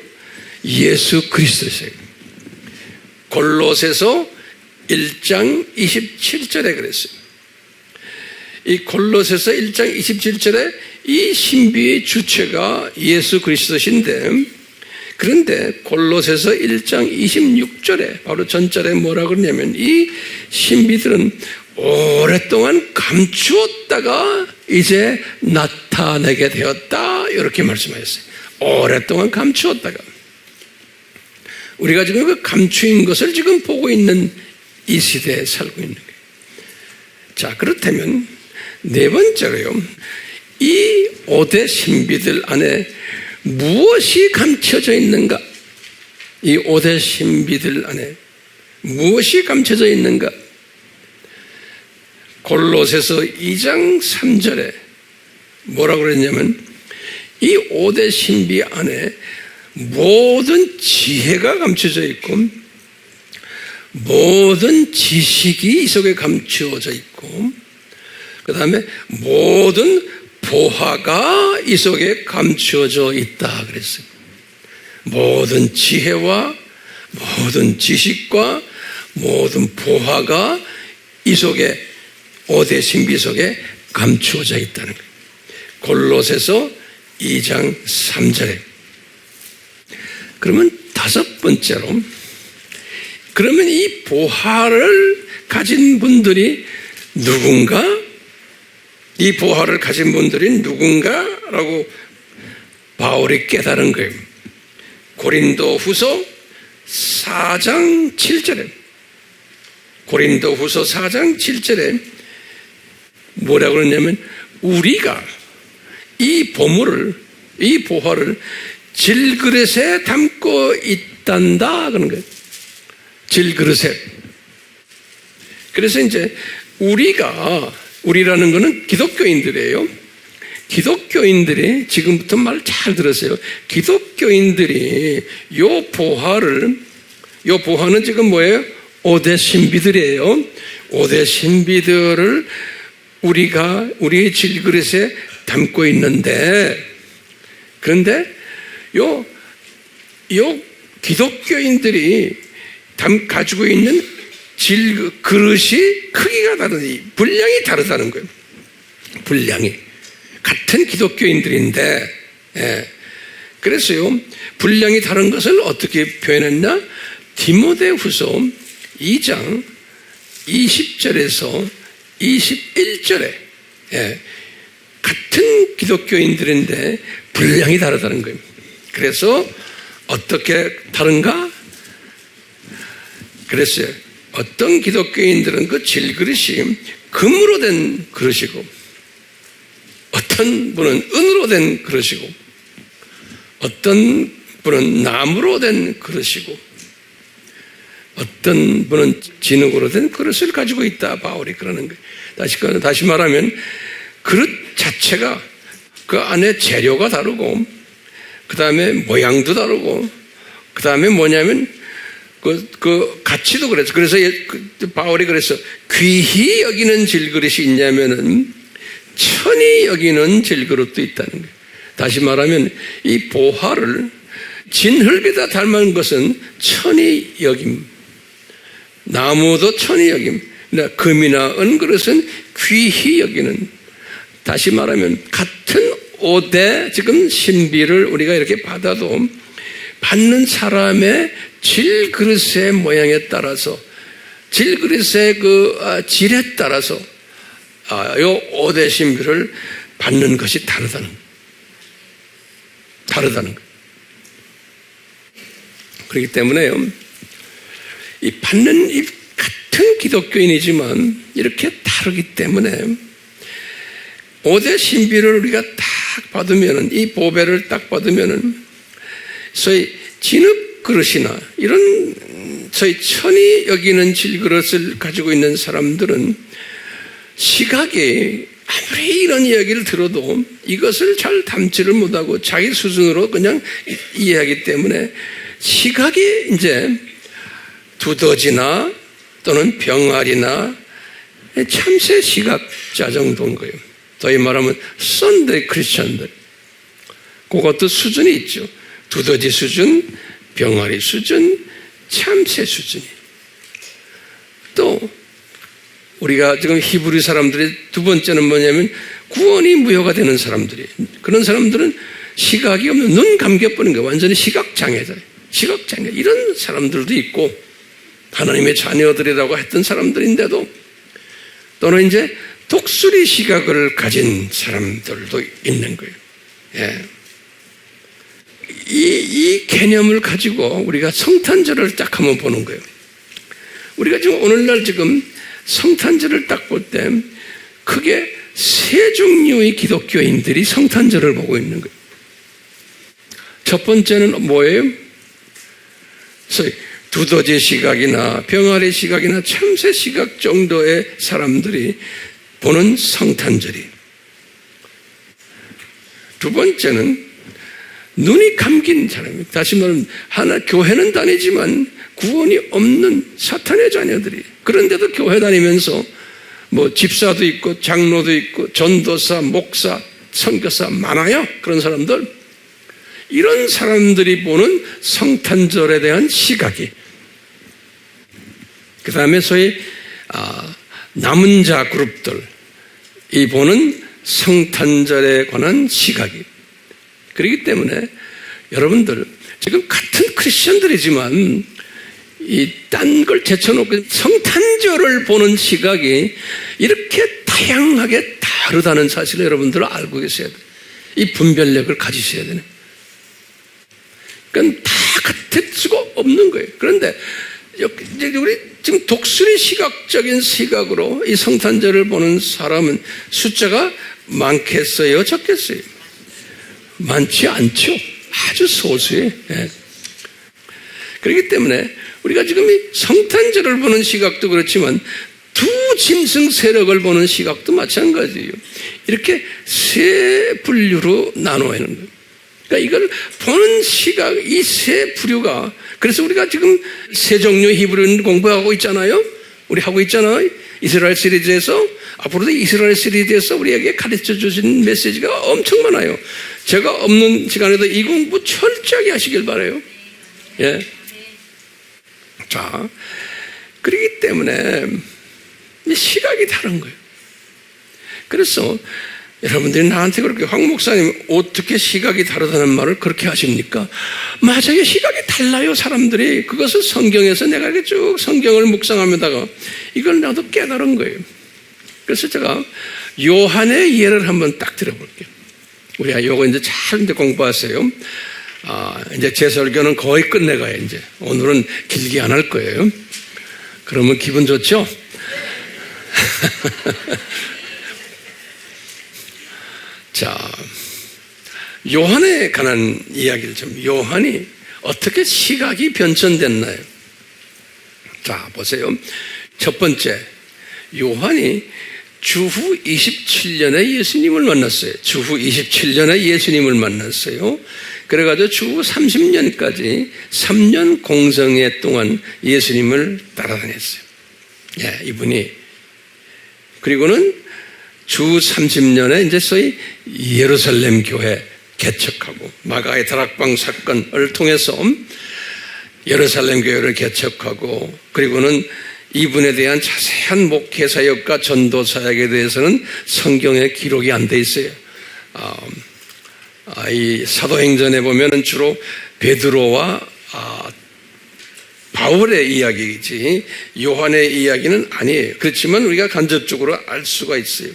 예수 그리스도세요. 골로새서 1장 27절에 그랬어요. 이 골로새서 1장 27절에 이 신비의 주체가 예수 그리스도신데, 그런데 골로새서 1장 26절에 바로 전절에 뭐라고 그러냐면 이 신비들은 오랫동안 감추었다가 이제 나타내게 되었다, 이렇게 말씀하셨어요. 오랫동안 감추었다가. 우리가 지금 그 감추인 것을 지금 보고 있는 이 시대에 살고 있는 거예요. 자, 그렇다면 네 번째로요, 이 5대 신비들 안에 무엇이 감춰져 있는가? 이 5대 신비들 안에 무엇이 감춰져 있는가? 골로새서 2장 3절에 뭐라고 그랬냐면 이 5대 신비 안에 모든 지혜가 감춰져 있고 모든 지식이 이 속에 감추어져 있고 그 다음에 모든 보화가 이 속에 감추어져 있다 그랬어요. 모든 지혜와 모든 지식과 모든 보화가 이 속에 5대 신비 속에 감추어져 있다는 거예요. 골로새서 2장 3절에. 그러면 다섯 번째로 그러면 이 보화를 가진 분들이 누군가? 이 보화를 가진 분들이 누군가라고 바울이 깨달은 거예요. 고린도후서 4장 7절에 고린도후서 4장 7절에 뭐라고 그러냐면 우리가 이 보물을 이 보화를 질그릇에 담고 있단다 그런 거예요. 질그릇에. 그래서 이제 우리라는 거는 기독교인들이에요. 기독교인들이 지금부터 말 잘 들으세요. 기독교인들이 요 보화는 지금 뭐예요? 5대 신비들이에요. 5대 신비들을 우리가 우리의 질그릇에 담고 있는데, 그런데 요 기독교인들이 가지고 있는 그릇이 크기가 다르니 분량이 다르다는 거예요. 분량이 같은 기독교인들인데, 그래서요 분량이 다른 것을 어떻게 표현했나? 디모데후서 2장 20절에서 21절에 같은 기독교인들인데 분량이 다르다는 거예요. 그래서 어떻게 다른가? 그랬어요. 어떤 기독교인들은 그 질그릇이 금으로 된 그릇이고, 어떤 분은 은으로 된 그릇이고, 어떤 분은 나무로 된 그릇이고, 어떤 분은 진흙으로 된 그릇을 가지고 있다. 바울이 그러는 거예요. 다시 말하면 그릇 자체가 그 안에 재료가 다르고, 그 다음에 모양도 다르고, 그 다음에 뭐냐면 그 가치도 그랬어. 그래서 바울이 그랬어. 귀히 여기는 질그릇이 있냐면은 천히 여기는 질그릇도 있다는 거예요. 다시 말하면 이 보화를 진흙에다 닮은 것은 천히 여김, 나무도 천히 여김, 금이나 은그릇은 귀히 여기는. 다시 말하면 같은 5대 지금 신비를 우리가 이렇게 받아도 받는 사람의 질그릇의 모양에 따라서, 질그릇의 그 질에 따라서 요 5대 신비를 받는 것이 다르다는 거예요. 그렇기 때문에요, 이 받는 이 같은 기독교인이지만 이렇게 다르기 때문에 5대 신비를 우리가 딱 받으면은, 이 보배를 딱 받으면은 소위 진흙 그릇이나 이런 소위 천히 여기는 질그릇을 가지고 있는 사람들은 시각이 아무리 이런 이야기를 들어도 이것을 잘 담지를 못하고 자기 수준으로 그냥 이해하기 때문에 시각이 이제 두더지나 또는 병아리나 참새 시각자 정도인 거예요. 더위 말하면 썬데이 크리스천들. 그것도 수준이 있죠. 두더지 수준, 병아리 수준, 참새 수준이. 또 우리가 지금 히브리 사람들의 두 번째는 뭐냐면 구원이 무효가 되는 사람들이. 그런 사람들은 시각이 없는, 눈 감겨버린 거예요. 완전히 시각장애자. 시각장애. 이런 사람들도 있고, 하나님의 자녀들이라고 했던 사람들인데도, 또는 이제 독수리 시각을 가진 사람들도 있는 거예요. 예. 이 개념을 가지고 우리가 성탄절을 딱 한번 보는 거예요. 우리가 지금 오늘날 지금 성탄절을 딱 볼 때 크게 세 종류의 기독교인들이 성탄절을 보고 있는 거예요. 첫 번째는 뭐예요? 소위 두더지 시각이나 병아리 시각이나 참새 시각 정도의 사람들이 보는 성탄절이. 두 번째는 눈이 감긴 사람이, 다시 말하면 교회는 다니지만 구원이 없는 사탄의 자녀들이, 그런데도 교회 다니면서 뭐 집사도 있고 장로도 있고 전도사, 목사, 선교사 많아요. 그런 사람들. 이런 사람들이 보는 성탄절에 대한 시각이, 그 다음에 소위 남은 자 그룹들이 보는 성탄절에 관한 시각이. 그렇기 때문에 여러분들 지금 같은 크리스천들이지만 딴 걸 제쳐놓고 성탄절을 보는 시각이 이렇게 다양하게 다르다는 사실을 여러분들 알고 계셔야 돼요. 이 분별력을 가지셔야 되는. 그러니까 다 같을 수가 없는 거예요. 그런데 우리 지금 독수리 시각적인 시각으로 이 성탄절을 보는 사람은 숫자가 많겠어요? 적겠어요? 많지 않죠. 아주 소수예요. 예. 그렇기 때문에 우리가 지금 이 성탄절을 보는 시각도 그렇지만 두 짐승 세력을 보는 시각도 마찬가지예요. 이렇게 세 분류로 나눠야 하는 거예요. 그러니까 이걸 보는 시각, 이 세 부류가, 그래서 우리가 지금 세 종류 히브리어를 공부하고 있잖아요. 우리 하고 있잖아요. 이스라엘 시리즈에서, 앞으로도 이스라엘 시리즈에서 우리에게 가르쳐 주신 메시지가 엄청 많아요. 제가 없는 시간에도 이 공부 철저하게 하시길 바라요. 예. 자, 그렇기 때문에 시각이 다른 거예요. 그래서 여러분들이 나한테 그렇게 황 목사님 어떻게 시각이 다르다는 말을 그렇게 하십니까? 맞아요. 시각이 달라요. 사람들이. 그것을 성경에서 내가 이렇게 쭉 성경을 묵상하면다가 이걸 나도 깨달은 거예요. 그래서 제가 요한의 예를 한번 딱 들어볼게요. 우리가 요거 이제 잘 이제 공부하세요. 이제 제 설교는 거의 끝내가요. 이제 오늘은 길게 안 할 거예요. 그러면 기분 좋죠? 자, 요한에 관한 이야기를 좀, 요한이 어떻게 시각이 변천됐나요? 자, 보세요. 첫 번째, 요한이 주후 27년에 예수님을 만났어요. 주후 27년에 예수님을 만났어요. 그래가지고 주후 30년까지 3년 공성회 동안 예수님을 따라다녔어요. 예, 이분이. 그리고는 주 30년에 이제 소위 예루살렘 교회 개척하고 마가의 다락방 사건을 통해서 예루살렘 교회를 개척하고, 그리고는 이분에 대한 자세한 목회 사역과 전도 사역에 대해서는 성경에 기록이 안 돼 있어요. 이 사도행전에 보면은 주로 베드로와 바울의 이야기이지 요한의 이야기는 아니에요. 그렇지만 우리가 간접적으로 알 수가 있어요.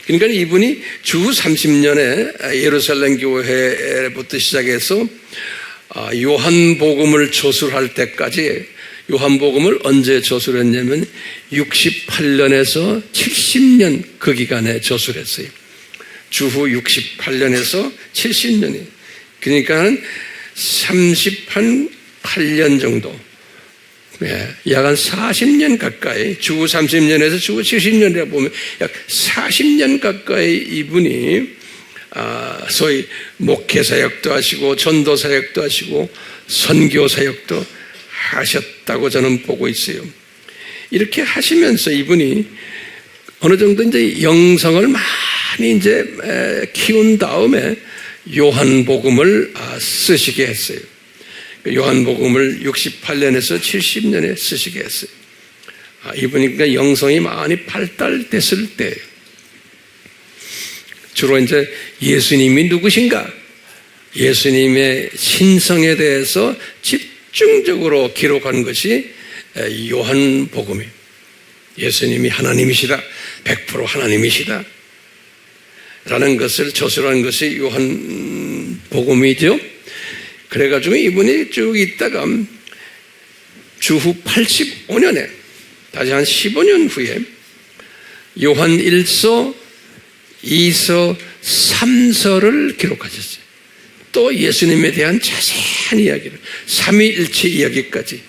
그러니까 이분이 주 30년에 예루살렘 교회부터 시작해서 요한복음을 저술할 때까지, 요한복음을 언제 저술했냐면 68년에서 70년 그 기간에 저술했어요. 주후 68년에서 70년이. 그러니까 한 38년 정도. 약 한 40년 가까이, 주후 30년에서 주후 70년이라 보면 약 40년 가까이 이분이 소위 목회 사역도 하시고 전도 사역도 하시고 선교 사역도 하셨다고 저는 보고 있어요. 이렇게 하시면서 이분이 어느 정도 이제 영성을 많이 이제 키운 다음에 요한복음을 쓰시게 했어요. 요한복음을 68년에서 70년에 쓰시게 했어요. 이분이 그러니까 영성이 많이 발달됐을 때, 주로 이제 예수님이 누구신가? 예수님의 신성에 대해서 집중적으로 기록한 것이 요한복음이에요. 예수님이 하나님이시다, 100% 하나님이시다 라는 것을 저술한 것이 요한복음이죠. 그래가지고 이분이 쭉 있다가 주후 85년에 다시 한 15년 후에 요한 1서, 2서, 3서를 기록하셨어요. 또 예수님에 대한 자세한 이야기를, 삼위일체 이야기까지,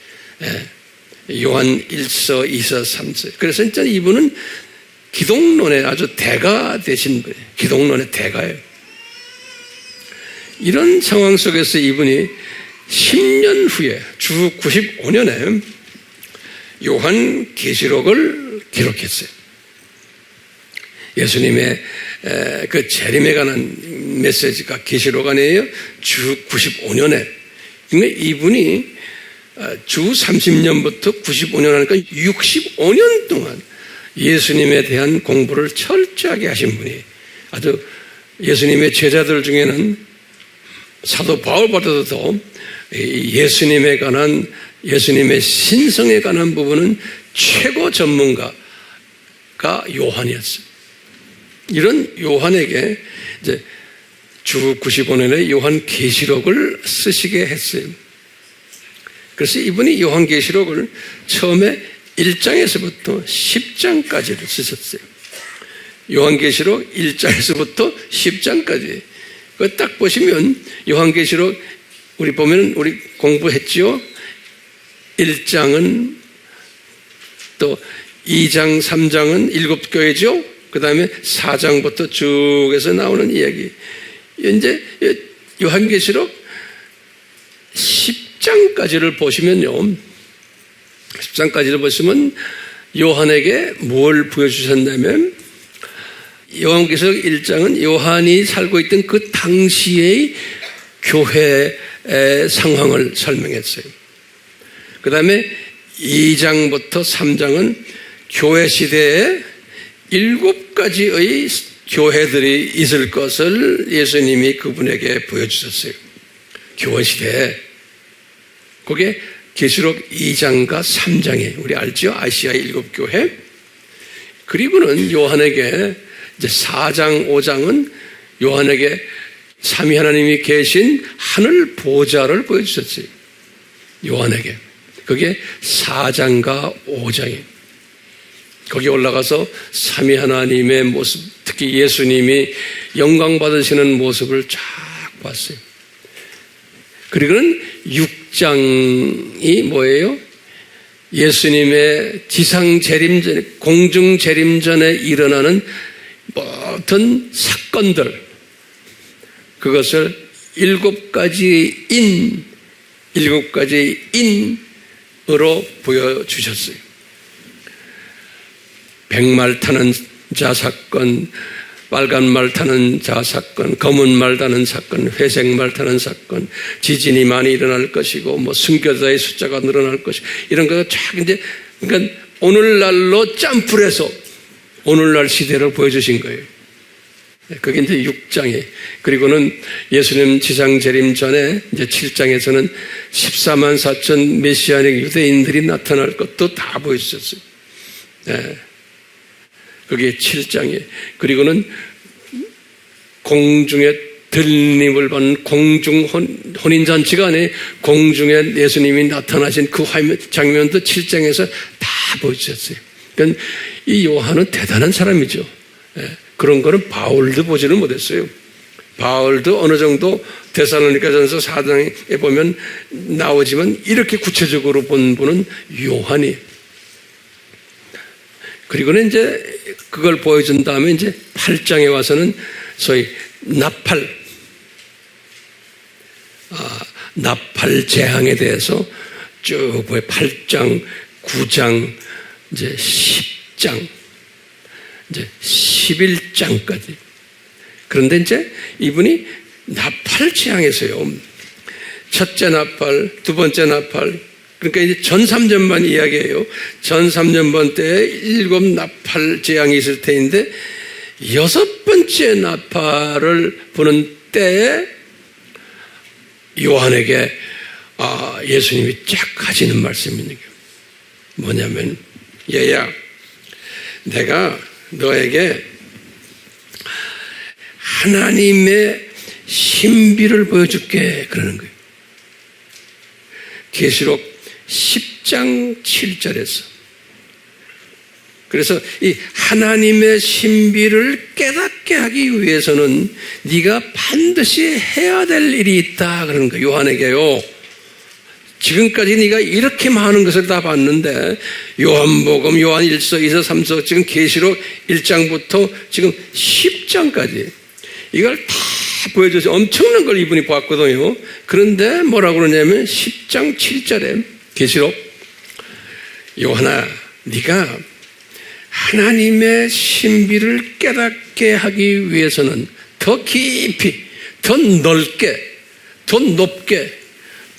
요한 1서, 2서, 3서. 그래서 진짜 이분은 기독론의 아주 대가 되신 분이에요. 기독론의 대가예요. 이런 상황 속에서 이분이 10년 후에 주 95년에 요한 계시록을 기록했어요. 예수님의 그 재림에 관한 메시지가 계시록 아니에요. 주 95년에. 그러니까 이분이 주 30년부터 95년 하니까 65년 동안 예수님에 대한 공부를 철저하게 하신 분이, 아주 예수님의 제자들 중에는 사도 바울보다도 더 예수님에 관한 예수님의 신성에 관한 부분은 최고 전문가가 요한이었어요. 이런 요한에게 이제 주 95년에 요한계시록을 쓰시게 했어요. 그래서 이분이 요한계시록을 처음에 1장에서부터 10장까지를 쓰셨어요. 요한계시록 1장에서부터 10장까지. 그거 딱 보시면 요한계시록 우리 보면 우리 공부했죠. 1장은 또 2장, 3장은 7교회죠. 그 다음에 4장부터 쭉 해서 나오는 이야기. 이제 요한계시록 10장까지를 보시면요. 10장까지를 보시면 요한에게 뭘 보여주셨냐면 요한계시록 1장은 요한이 살고 있던 그 당시의 교회의 상황을 설명했어요. 그 다음에 2장부터 3장은 교회 시대에 7가지의 교회들이 있을 것을 예수님이 그분에게 보여주셨어요. 교회 시대에. 그게 계시록 2장과 3장에 우리 알죠? 아시아의 7교회. 그리고는 요한에게 이제 4장, 5장은 요한에게 삼위 하나님이 계신 하늘 보좌를 보여주셨어요. 요한에게. 그게 4장과 5장이에요. 거기 올라가서 삼위 하나님의 모습, 특히 예수님이 영광 받으시는 모습을 쫙 봤어요. 그리고는 6장이 뭐예요? 예수님의 지상 재림전, 공중 재림전에 일어나는 모든 사건들, 그것을 7가지 인으로 보여주셨어요. 백말 타는 자 사건, 빨간 말 타는 자 사건, 검은 말 타는 사건, 회색 말 타는 사건, 지진이 많이 일어날 것이고, 뭐 순교자의 숫자가 늘어날 것이고, 이런 거가 쫙 이제, 그러니까 오늘날로 점프를 해서 오늘날 시대를 보여주신 거예요. 그게 이제 6장에. 그리고는 예수님 지상 재림 전에 이제 7장에서는 14만 4천 메시아닉 유대인들이 나타날 것도 다 보여주셨어요. 네. 그게 7장에. 그리고는 공중에 들림을 받는 공중 혼인잔치가 아니에요. 공중에 예수님이 나타나신 그 장면도 7장에서 다 보여주셨어요. 그러니까 이 요한은 대단한 사람이죠. 그런 거는 바울도 보지는 못했어요. 바울도 어느 정도 데살로니가전서 4장에 보면 나오지만 이렇게 구체적으로 본 분은 요한이. 그리고는 이제 그걸 보여준 다음에 이제 8장에 와서는 소위 나팔 재앙에 대해서 쭉 보여. 8장, 9장, 이제 10장, 이제 11장까지. 그런데 이제 이분이 나팔 재앙에서요. 첫째 나팔, 두 번째 나팔, 그러니까 이제 전 3년반 이야기예요. 전 3년반 때 7 나팔 재앙이 있을 때인데 6번째 나팔을 부는 때에 요한에게 예수님이 쫙 하시는 말씀이 있는 거예요. 뭐냐면, 얘야, 내가 너에게 하나님의 신비를 보여줄게. 그러는 거예요. 계시록 10장 7절에서. 그래서 이 하나님의 신비를 깨닫게 하기 위해서는 네가 반드시 해야 될 일이 있다 그러는 거예요. 요한에게요. 지금까지 네가 이렇게 많은 것을 다 봤는데 요한복음, 요한 1서, 2서, 3서, 지금 계시록 1장부터 지금 10장까지 이걸 다 보여줘서 엄청난 걸 이분이 봤거든요. 그런데 뭐라고 그러냐면 10장 7절에 계시록, 요한아, 네가 하나님의 신비를 깨닫게 하기 위해서는 더 깊이, 더 넓게, 더 높게,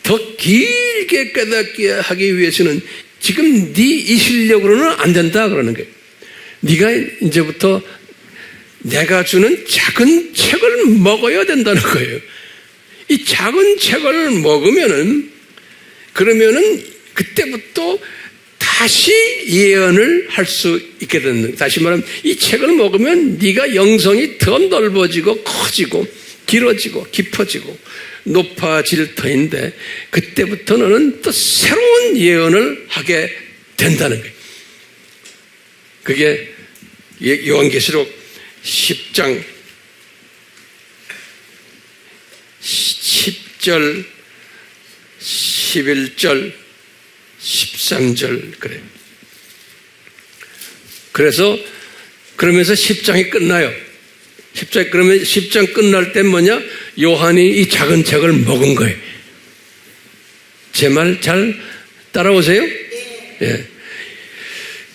더 길게 깨닫게 하기 위해서는 지금 네 이 실력으로는 안 된다 그러는 거예요. 네가 이제부터 내가 주는 작은 책을 먹어야 된다는 거예요. 이 작은 책을 먹으면은, 그러면은 그때부터 다시 예언을 할 수 있게 되는 거예요. 다시 말하면 이 책을 먹으면 네가 영성이 더 넓어지고 커지고 길어지고 깊어지고 높아질 터인데 그때부터 너는 또 새로운 예언을 하게 된다는 거예요. 그게 요한계시록 10장 10절 11절 13절 그래요. 그러면서 10장이 끝나요. 10장, 그러면 10장 끝날 때 뭐냐? 요한이 이 작은 책을 먹은 거예요. 제 말 잘 따라오세요? 예.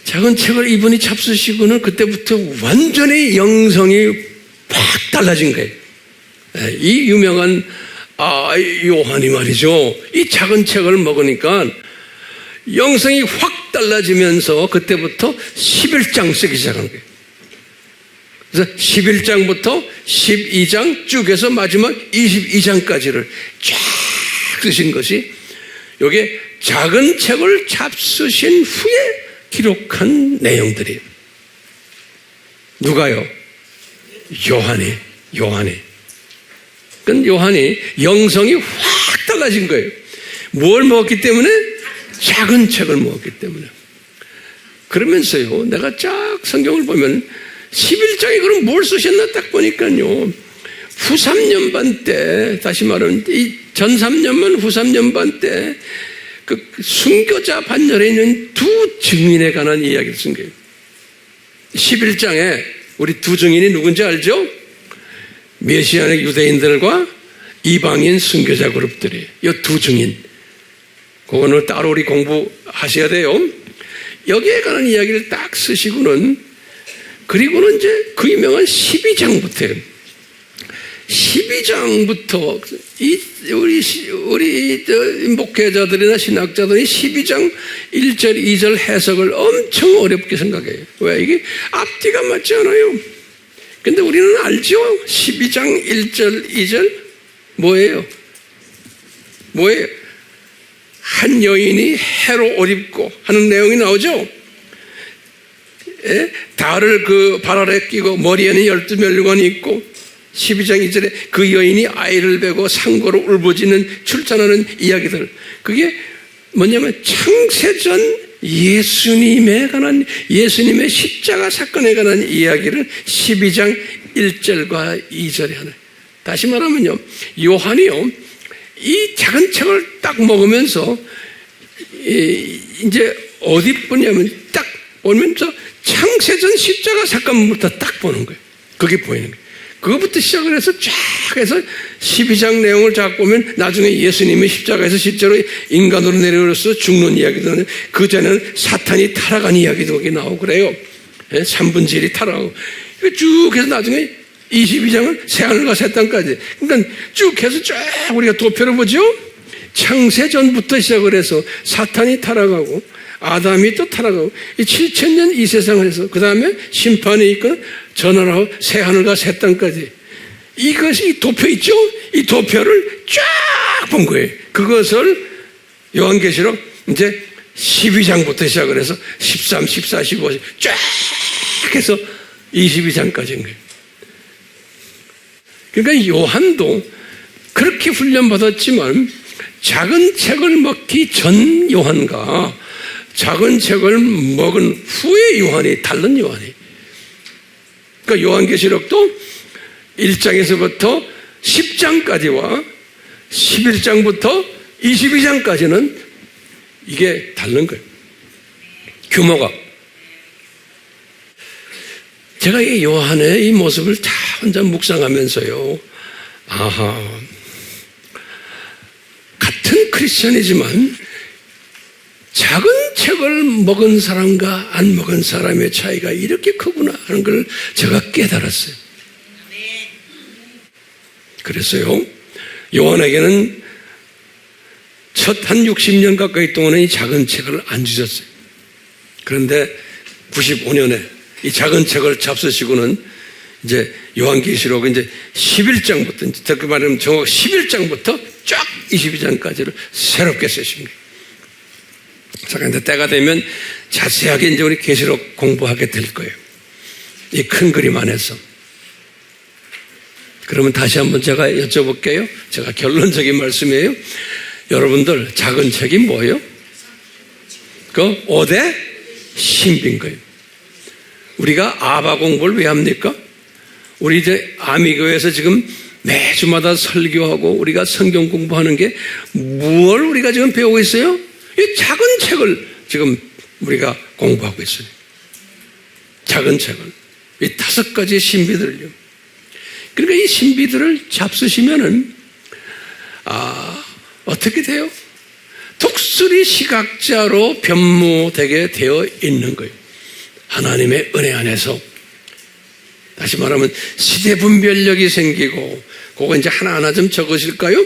작은 책을 이분이 잡수시고는 그때부터 완전히 영성이 확 달라진 거예요. 예. 이 유명한 요한이 말이죠. 이 작은 책을 먹으니까 영성이 확 달라지면서 그때부터 11장 쓰기 시작한 거예요. 그래서 11장부터 12장 쭉 해서 마지막 22장까지를 쫙 쓰신 것이 이게 작은 책을 잡수신 후에 기록한 내용들이에요. 누가요? 요한이. 그건 요한이 영성이 확 달라진 거예요. 뭘 먹었기 때문에? 작은 책을 먹었기 때문에. 그러면서요, 내가 쫙 성경을 보면 11장에 그럼 뭘 쓰셨나 딱 보니까요, 후 3년반 때, 다시 말하면 이 전 3년만 후 3년반 때 그 순교자 반열에 있는 두 증인에 관한 이야기를 쓴 거예요. 11장에 우리 두 증인이 누군지 알죠? 메시아의 유대인들과 이방인 순교자 그룹들이에요. 이 두 증인. 그거는 따로 우리 공부하셔야 돼요. 여기에 관한 이야기를 딱 쓰시고는, 그리고는 이제 그 유명한 12장부터예요. 12장부터 우리 목회자들이나 신학자들이 12장 1절, 2절 해석을 엄청 어렵게 생각해요. 왜? 이게 앞뒤가 맞지 않아요. 근데 우리는 알죠? 12장 1절, 2절 뭐예요? 한 여인이 해로 옷 입고 하는 내용이 나오죠? 예? 달을 그 발 아래 끼고 머리에는 12멸관이 있고 12장 2절에 그 여인이 아이를 베고 상고로 울부짖는 출산하는 이야기들. 그게 뭐냐면 창세전 예수님에 관한, 예수님의 십자가 사건에 관한 이야기를 12장 1절과 2절에 하는. 다시 말하면요, 요한이요, 이 작은 책을 딱 먹으면서 이제 어디 보냐면 딱 보면서 창세전 십자가 사건부터 딱 보는 거예요. 그게 보이는 거예요. 그것부터 시작을 해서 쫙 해서 12장 내용을 쫙 보면 나중에 예수님이 십자가에서 실제로 인간으로 내려오셔서 죽는 이야기도 나오고, 그 전에는 사탄이 타락한 이야기도 거기 나오고 그래요. 3분의 1이 타락하고. 쭉 해서 나중에 22장은 새하늘과 새 땅까지. 그러니까 쭉 해서 쫙 우리가 도표를 보죠. 창세전부터 시작을 해서 사탄이 타락하고 아담이 또 타락하고 7,000년 이 세상을 해서 그 다음에 심판이 있고 전환하고 새하늘과 새 땅까지. 이것이 도표 있죠? 이 도표를 쫙 본 거예요. 그것을 요한계시록 이제 12장부터 시작을 해서 13, 14, 15 쫙 해서 22장까지인 거예요. 그러니까 요한도 그렇게 훈련받았지만 작은 책을 먹기 전 요한과 작은 책을 먹은 후의 요한이 다른 요한이. 그러니까 요한계시록도 1장에서부터 10장까지와 11장부터 22장까지는 이게 다른 거예요. 규모가. 제가 이 요한의 이 모습을 다 혼자 묵상하면서요, 아하, 같은 크리스천이지만 작은 책을 먹은 사람과 안 먹은 사람의 차이가 이렇게 크구나 하는 걸 제가 깨달았어요. 그래서요, 요한에게는 첫 한 60년 가까이 동안은 이 작은 책을 안 주셨어요. 그런데 95년에 이 작은 책을 잡수시고는 이제 요한계시록 이제 11장부터, 이제 더 말하면 정확 11장부터 쫙 22장까지를 새롭게 쓰십니다. 잠깐 이제 때가 되면 자세하게 이제 우리 계시록 공부하게 될 거예요. 이 큰 그림 안에서. 그러면 다시 한번 제가 여쭤볼게요. 제가 결론적인 말씀이에요. 여러분들 작은 책이 뭐예요? 그 5대 신비인 거예요. 우리가 아바 공부를 왜 합니까? 우리 이제 아미교회에서 지금 매주마다 설교하고 우리가 성경 공부하는 게 무엇을 우리가 지금 배우고 있어요? 이 작은 책을 지금 우리가 공부하고 있어요. 작은 책을. 이 5가지 신비들을요. 그러니까 이 신비들을 잡수시면은, 어떻게 돼요? 독수리 시각자로 변모되게 되어 있는 거예요. 하나님의 은혜 안에서. 다시 말하면 시대 분별력이 생기고, 그거 이제 하나하나 좀 적으실까요?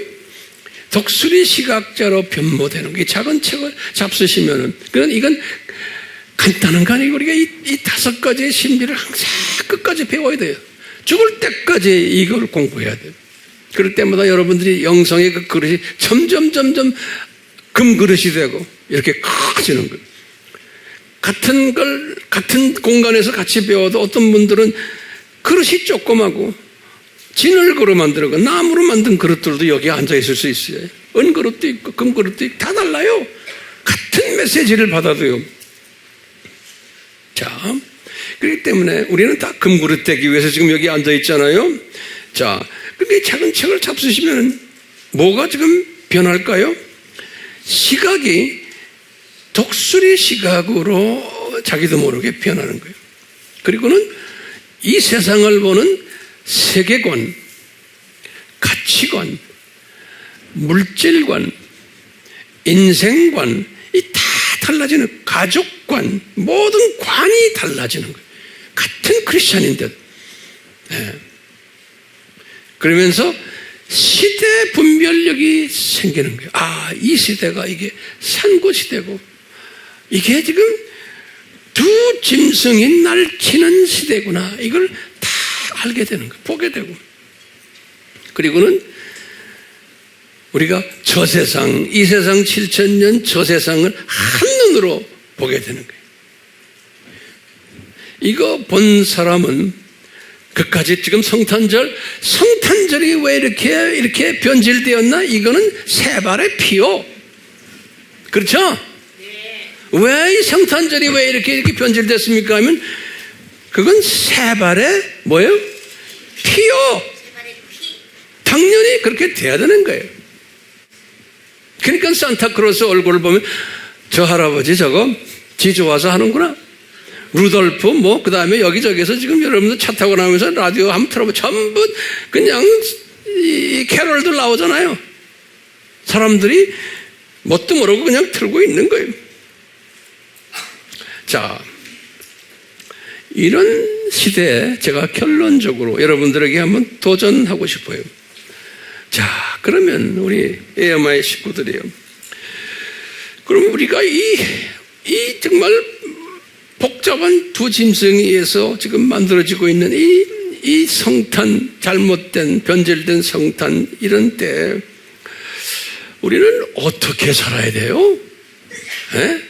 독수리 시각자로 변모되는 게 작은 책을 잡수시면은, 이건 간단한 거 아니고 우리가 이 5가지의 신비를 항상 끝까지 배워야 돼요. 죽을 때까지 이걸 공부해야 돼요. 그럴 때마다 여러분들이 영성의 그 그릇이 점점 금그릇이 되고 이렇게 커지는 거예요. 같은 공간에서 같이 배워도 어떤 분들은 그릇이 조그마고 진흙으로 만들고 나무로 만든 그릇들도 여기에 앉아 있을 수 있어요. 은그릇도 있고 금그릇도 있고 다 달라요. 같은 메시지를 받아도요. 자, 그렇기 때문에 우리는 다 금그릇 되기 위해서 지금 여기 앉아 있잖아요. 자, 근데 작은 책을 잡수시면 뭐가 지금 변할까요? 시각이 독수리 시각으로 자기도 모르게 변하는 거예요. 그리고는 이 세상을 보는 세계관, 가치관, 물질관, 인생관, 이 다 달라지는 가족관, 모든 관이 달라지는 거예요. 같은 크리스찬인데. 네. 그러면서 시대 분별력이 생기는 거예요. 이 시대가 이게 산고시대고, 이게 지금 두 짐승이 날치는 시대구나. 이걸 다 알게 되는 거예요. 보게 되고. 그리고는 우리가 저 세상, 이 세상 7,000년 저 세상을 한눈으로 보게 되는 거예요. 이거 본 사람은 그까지 지금 성탄절이 왜 이렇게 변질되었나? 이거는 세 발의 피요. 그렇죠? 네. 왜 이 성탄절이 왜 이렇게 변질됐습니까? 하면 그건 세 발의 뭐예요? 피요. 당연히 그렇게 돼야 되는 거예요. 그러니까 산타크로스 얼굴을 보면 저 할아버지 저거 지 좋아서 하는구나. 루돌프 그 다음에 여기저기서 지금 여러분들 차 타고 나오면서 라디오 한번 틀어보면 전부 그냥 이 캐롤들 나오잖아요. 사람들이 뭣도 모르고 그냥 틀고 있는 거예요. 자, 이런 시대에 제가 결론적으로 여러분들에게 한번 도전하고 싶어요. 자, 그러면 우리 AMI 식구들이요. 그럼 우리가 이 정말 복잡한 두 짐승에 의해서 지금 만들어지고 있는 이 성탄, 잘못된, 변질된 성탄, 이런 때 우리는 어떻게 살아야 돼요? 에?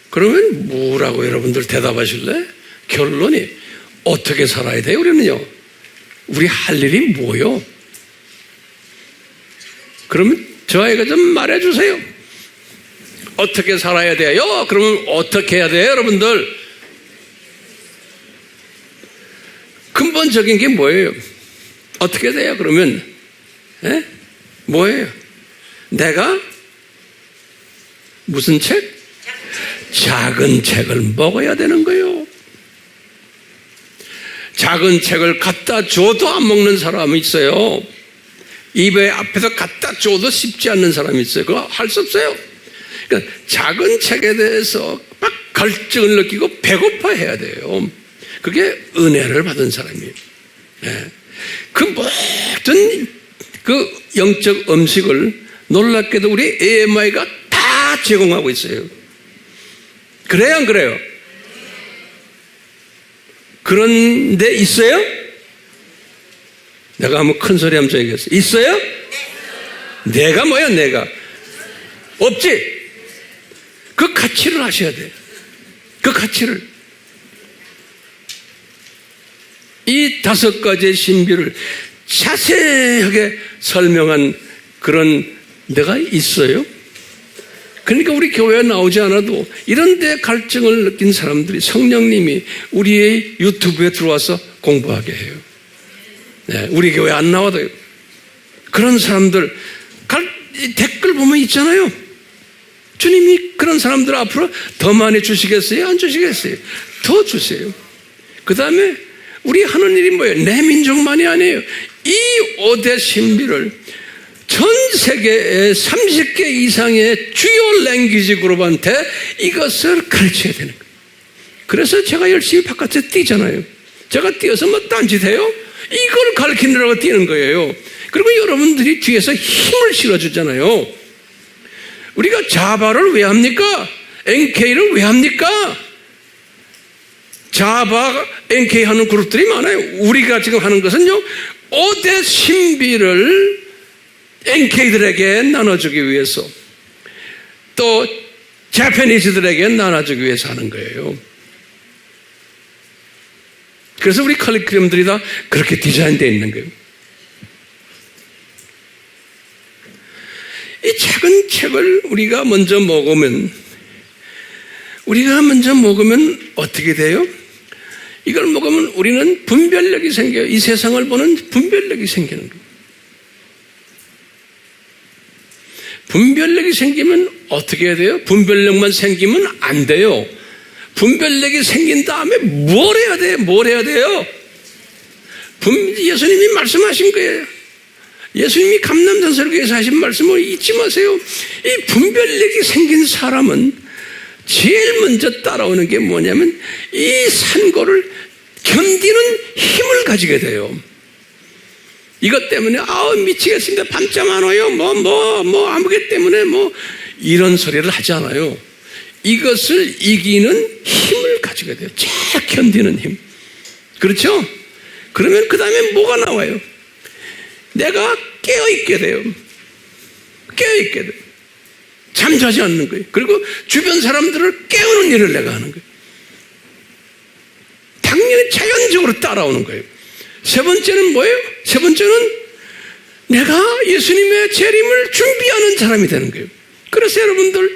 그러면 뭐라고 여러분들 대답하실래? 결론이 어떻게 살아야 돼요? 우리는요. 우리 할 일이 뭐요? 그러면 저에게 좀 말해주세요. 어떻게 살아야 돼요? 그러면 어떻게 해야 돼요, 여러분들? 근본적인 게 뭐예요? 어떻게 돼요? 그러면 뭐예요? 내가 무슨 책? 작은 책을 먹어야 되는 거예요. 작은 책을 갖다 줘도 안 먹는 사람이 있어요. 입에 앞에서 갖다 줘도 씹지 않는 사람이 있어요. 그거 할 수 없어요. 그러니까 작은 책에 대해서 막 갈증을 느끼고 배고파해야 돼요. 그게 은혜를 받은 사람이에요. 네. 그 모든 그 영적 음식을 놀랍게도 우리 AMI가 다 제공하고 있어요. 그래요, 안 그래요? 그런데 있어요? 내가 한번 큰 소리 한번 얘기했어요. 있어요? 내가 뭐야, 내가? 없지? 그 가치를 아셔야 돼. 그 가치를. 이 5가지의 신비를 자세하게 설명한 그런 데가 있어요. 그러니까 우리 교회에 나오지 않아도 이런 데 갈증을 느낀 사람들이 성령님이 우리의 유튜브에 들어와서 공부하게 해요. 네, 우리 교회 안 나와도 그런 사람들 댓글 보면 있잖아요. 주님이 그런 사람들 앞으로 더 많이 주시겠어요? 안 주시겠어요? 더 주세요. 그 다음에 우리 하는 일이 뭐예요? 내 민족만이 아니에요. 이 5대 신비를 전 세계의 30개 이상의 주요 랭귀지 그룹한테 이것을 가르쳐야 되는 거예요. 그래서 제가 열심히 바깥에 뛰잖아요. 제가 뛰어서 뭐 딴짓해요? 이걸 가르치느라고 뛰는 거예요. 그리고 여러분들이 뒤에서 힘을 실어주잖아요. 우리가 자바를 왜 합니까? NK를 왜 합니까? 자바, NK 하는 그룹들이 많아요. 우리가 지금 하는 것은요, 5대 신비를 NK들에게 나눠주기 위해서, 또 자파니즈들에게 나눠주기 위해서 하는 거예요. 그래서 우리 커리큘럼들이 다 그렇게 디자인되어 있는 거예요. 이 작은 책을 우리가 먼저 먹으면 어떻게 돼요? 이걸 먹으면 우리는 분별력이 생겨요. 이 세상을 보는 분별력이 생기는 거예요. 분별력이 생기면 어떻게 해야 돼요? 분별력만 생기면 안 돼요. 분별력이 생긴 다음에 뭘 해야 돼요? 뭘 해야 돼요? 예수님이 말씀하신 거예요. 예수님이 감람산설교에서 하신 말씀을 잊지 마세요. 이 분별력이 생긴 사람은 제일 먼저 따라오는 게 뭐냐면 이 산고를 견디는 힘을 가지게 돼요. 이것 때문에 미치겠습니다. 밤잠 안 와요. 아무개 때문에 이런 소리를 하지 않아요. 이것을 이기는 힘을 가지게 돼요. 쫙 견디는 힘. 그렇죠? 그러면 그 다음에 뭐가 나와요? 내가 깨어있게 돼요. 깨어있게 돼요. 잠자지 않는 거예요. 그리고 주변 사람들을 깨우는 일을 내가 하는 거예요. 당연히 자연적으로 따라오는 거예요. 세 번째는 뭐예요? 세 번째는 내가 예수님의 재림을 준비하는 사람이 되는 거예요. 그래서 여러분들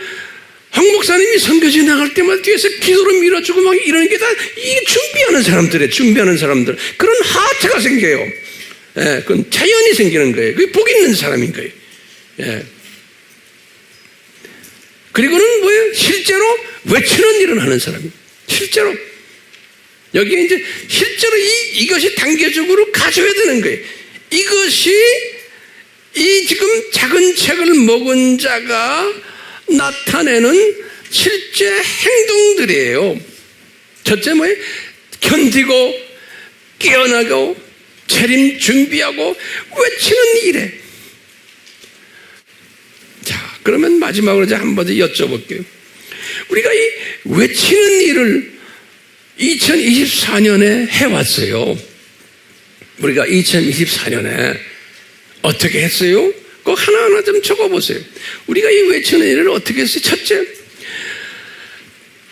황 목사님이 선교지 나갈 때마다 뒤에서 기도로 밀어주고 막 이러는 게 다 이게 준비하는 사람들이에요. 준비하는 사람들. 그런 하트가 생겨요. 예, 그건 자연이 생기는 거예요. 그게 복 있는 사람인 거예요. 예. 그리고는 뭐예요? 실제로 외치는 일을 하는 사람이에요. 실제로. 여기에 이제 실제로 이것이 단계적으로 가져야 되는 거예요. 이것이 이 지금 작은 책을 먹은 자가 나타내는 실제 행동들이에요. 첫째 뭐예요? 견디고 깨어나고 재림 준비하고 외치는 일에. 자, 그러면 마지막으로 이제 한 번 더 여쭤볼게요. 우리가 이 외치는 일을 2024년에 해왔어요. 우리가 2024년에 어떻게 했어요? 꼭 하나하나 좀 적어보세요. 우리가 이 외치는 일을 어떻게 했어요? 첫째,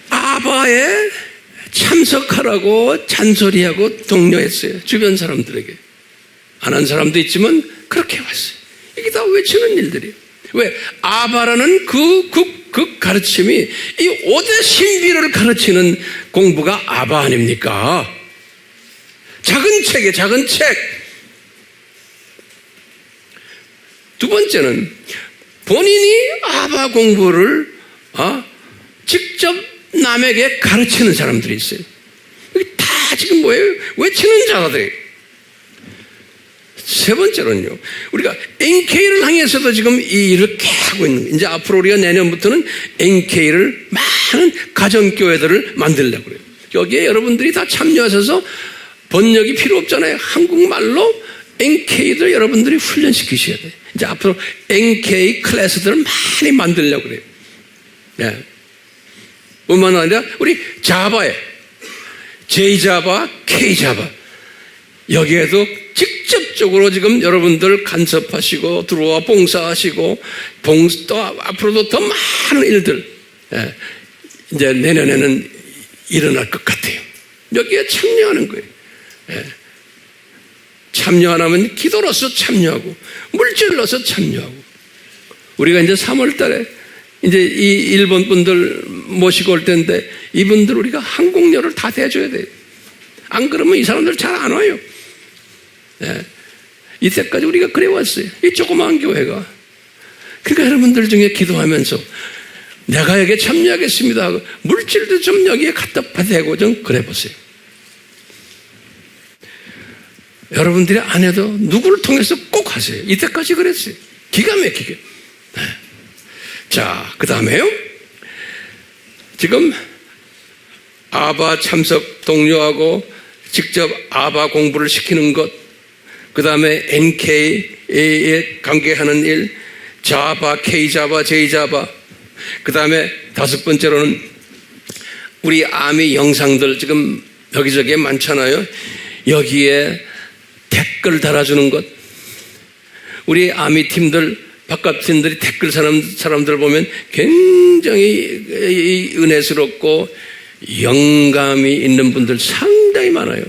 아바에 참석하라고 잔소리하고 독려했어요. 주변 사람들에게. 안 한 사람도 있지만 그렇게 왔어요. 이게 다 외치는 일들이에요. 왜? 아바라는 그 가르침이 이 5대 신비를 가르치는 공부가 아바 아닙니까? 작은 책에 작은 책. 두 번째는 본인이 아바 공부를 직접 남에게 가르치는 사람들이 있어요. 이게 다 지금 뭐예요? 외치는 자들이에요. 세 번째로는요, 우리가 NK를 향해서도 지금 이 일을 이렇게 하고 있는 거예요. 이제 앞으로 우리가 내년부터는 NK를 많은 가정교회들을 만들려고 그래요. 여기에 여러분들이 다 참여하셔서 번역이 필요 없잖아요. 한국말로 NK들 여러분들이 훈련시키셔야 돼요. 이제 앞으로 NK 클래스들을 많이 만들려고 그래요. 네. 뿐만 아니라 우리 자바에 J자바, K자바 여기에도 직접 직접적으로 지금 여러분들 간섭하시고 들어와 봉사하시고 또 앞으로도 더 많은 일들 이제 내년에는 일어날 것 같아요. 여기에 참여하는 거예요. 참여 안 하면 기도로서 참여하고 물질로서 참여하고 우리가 이제 3월 달에 이제 이 일본 분들 모시고 올 텐데 이분들 우리가 항공료를 다 대줘야 돼요. 안 그러면 이 사람들 잘 안 와요. 이때까지 우리가 그래 왔어요. 이 조그마한 교회가. 그러니까 여러분들 중에 기도하면서 내가 여기에 참여하겠습니다 하고 물질도 좀 여기에 갖다 대고 좀 그래 보세요. 여러분들이 안 해도 누구를 통해서 꼭 하세요. 이때까지 그랬어요. 기가 막히게. 자, 그 다음에요. 지금 아바 참석 동료하고 직접 아바 공부를 시키는 것, 그 다음에 NK에 관계하는 일, 자바, K자바, J자바, 그 다음에 5번째로는 우리 아미 영상들 지금 여기저기에 많잖아요. 여기에 댓글 달아주는 것. 우리 아미 팀들, 바깥 팀들이 댓글 사람들 보면 굉장히 은혜스럽고 영감이 있는 분들 상당히 많아요.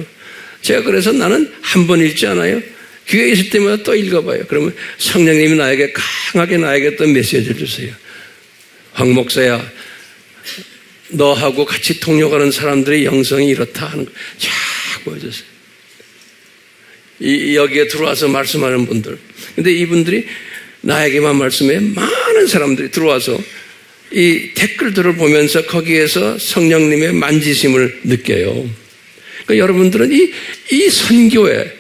제가 그래서 나는 한 번 읽지 않아요. 기회 있을 때마다 또 읽어봐요. 그러면 성령님이 나에게 강하게 나에게 또 메시지를 주세요. 황 목사야, 너하고 같이 통역하는 사람들의 영성이 이렇다 하는 거 쫙 보여줬어요. 여기에 들어와서 말씀하는 분들. 근데 이분들이 나에게만 말씀해 많은 사람들이 들어와서 이 댓글들을 보면서 거기에서 성령님의 만지심을 느껴요. 그러니까 여러분들은 이 선교에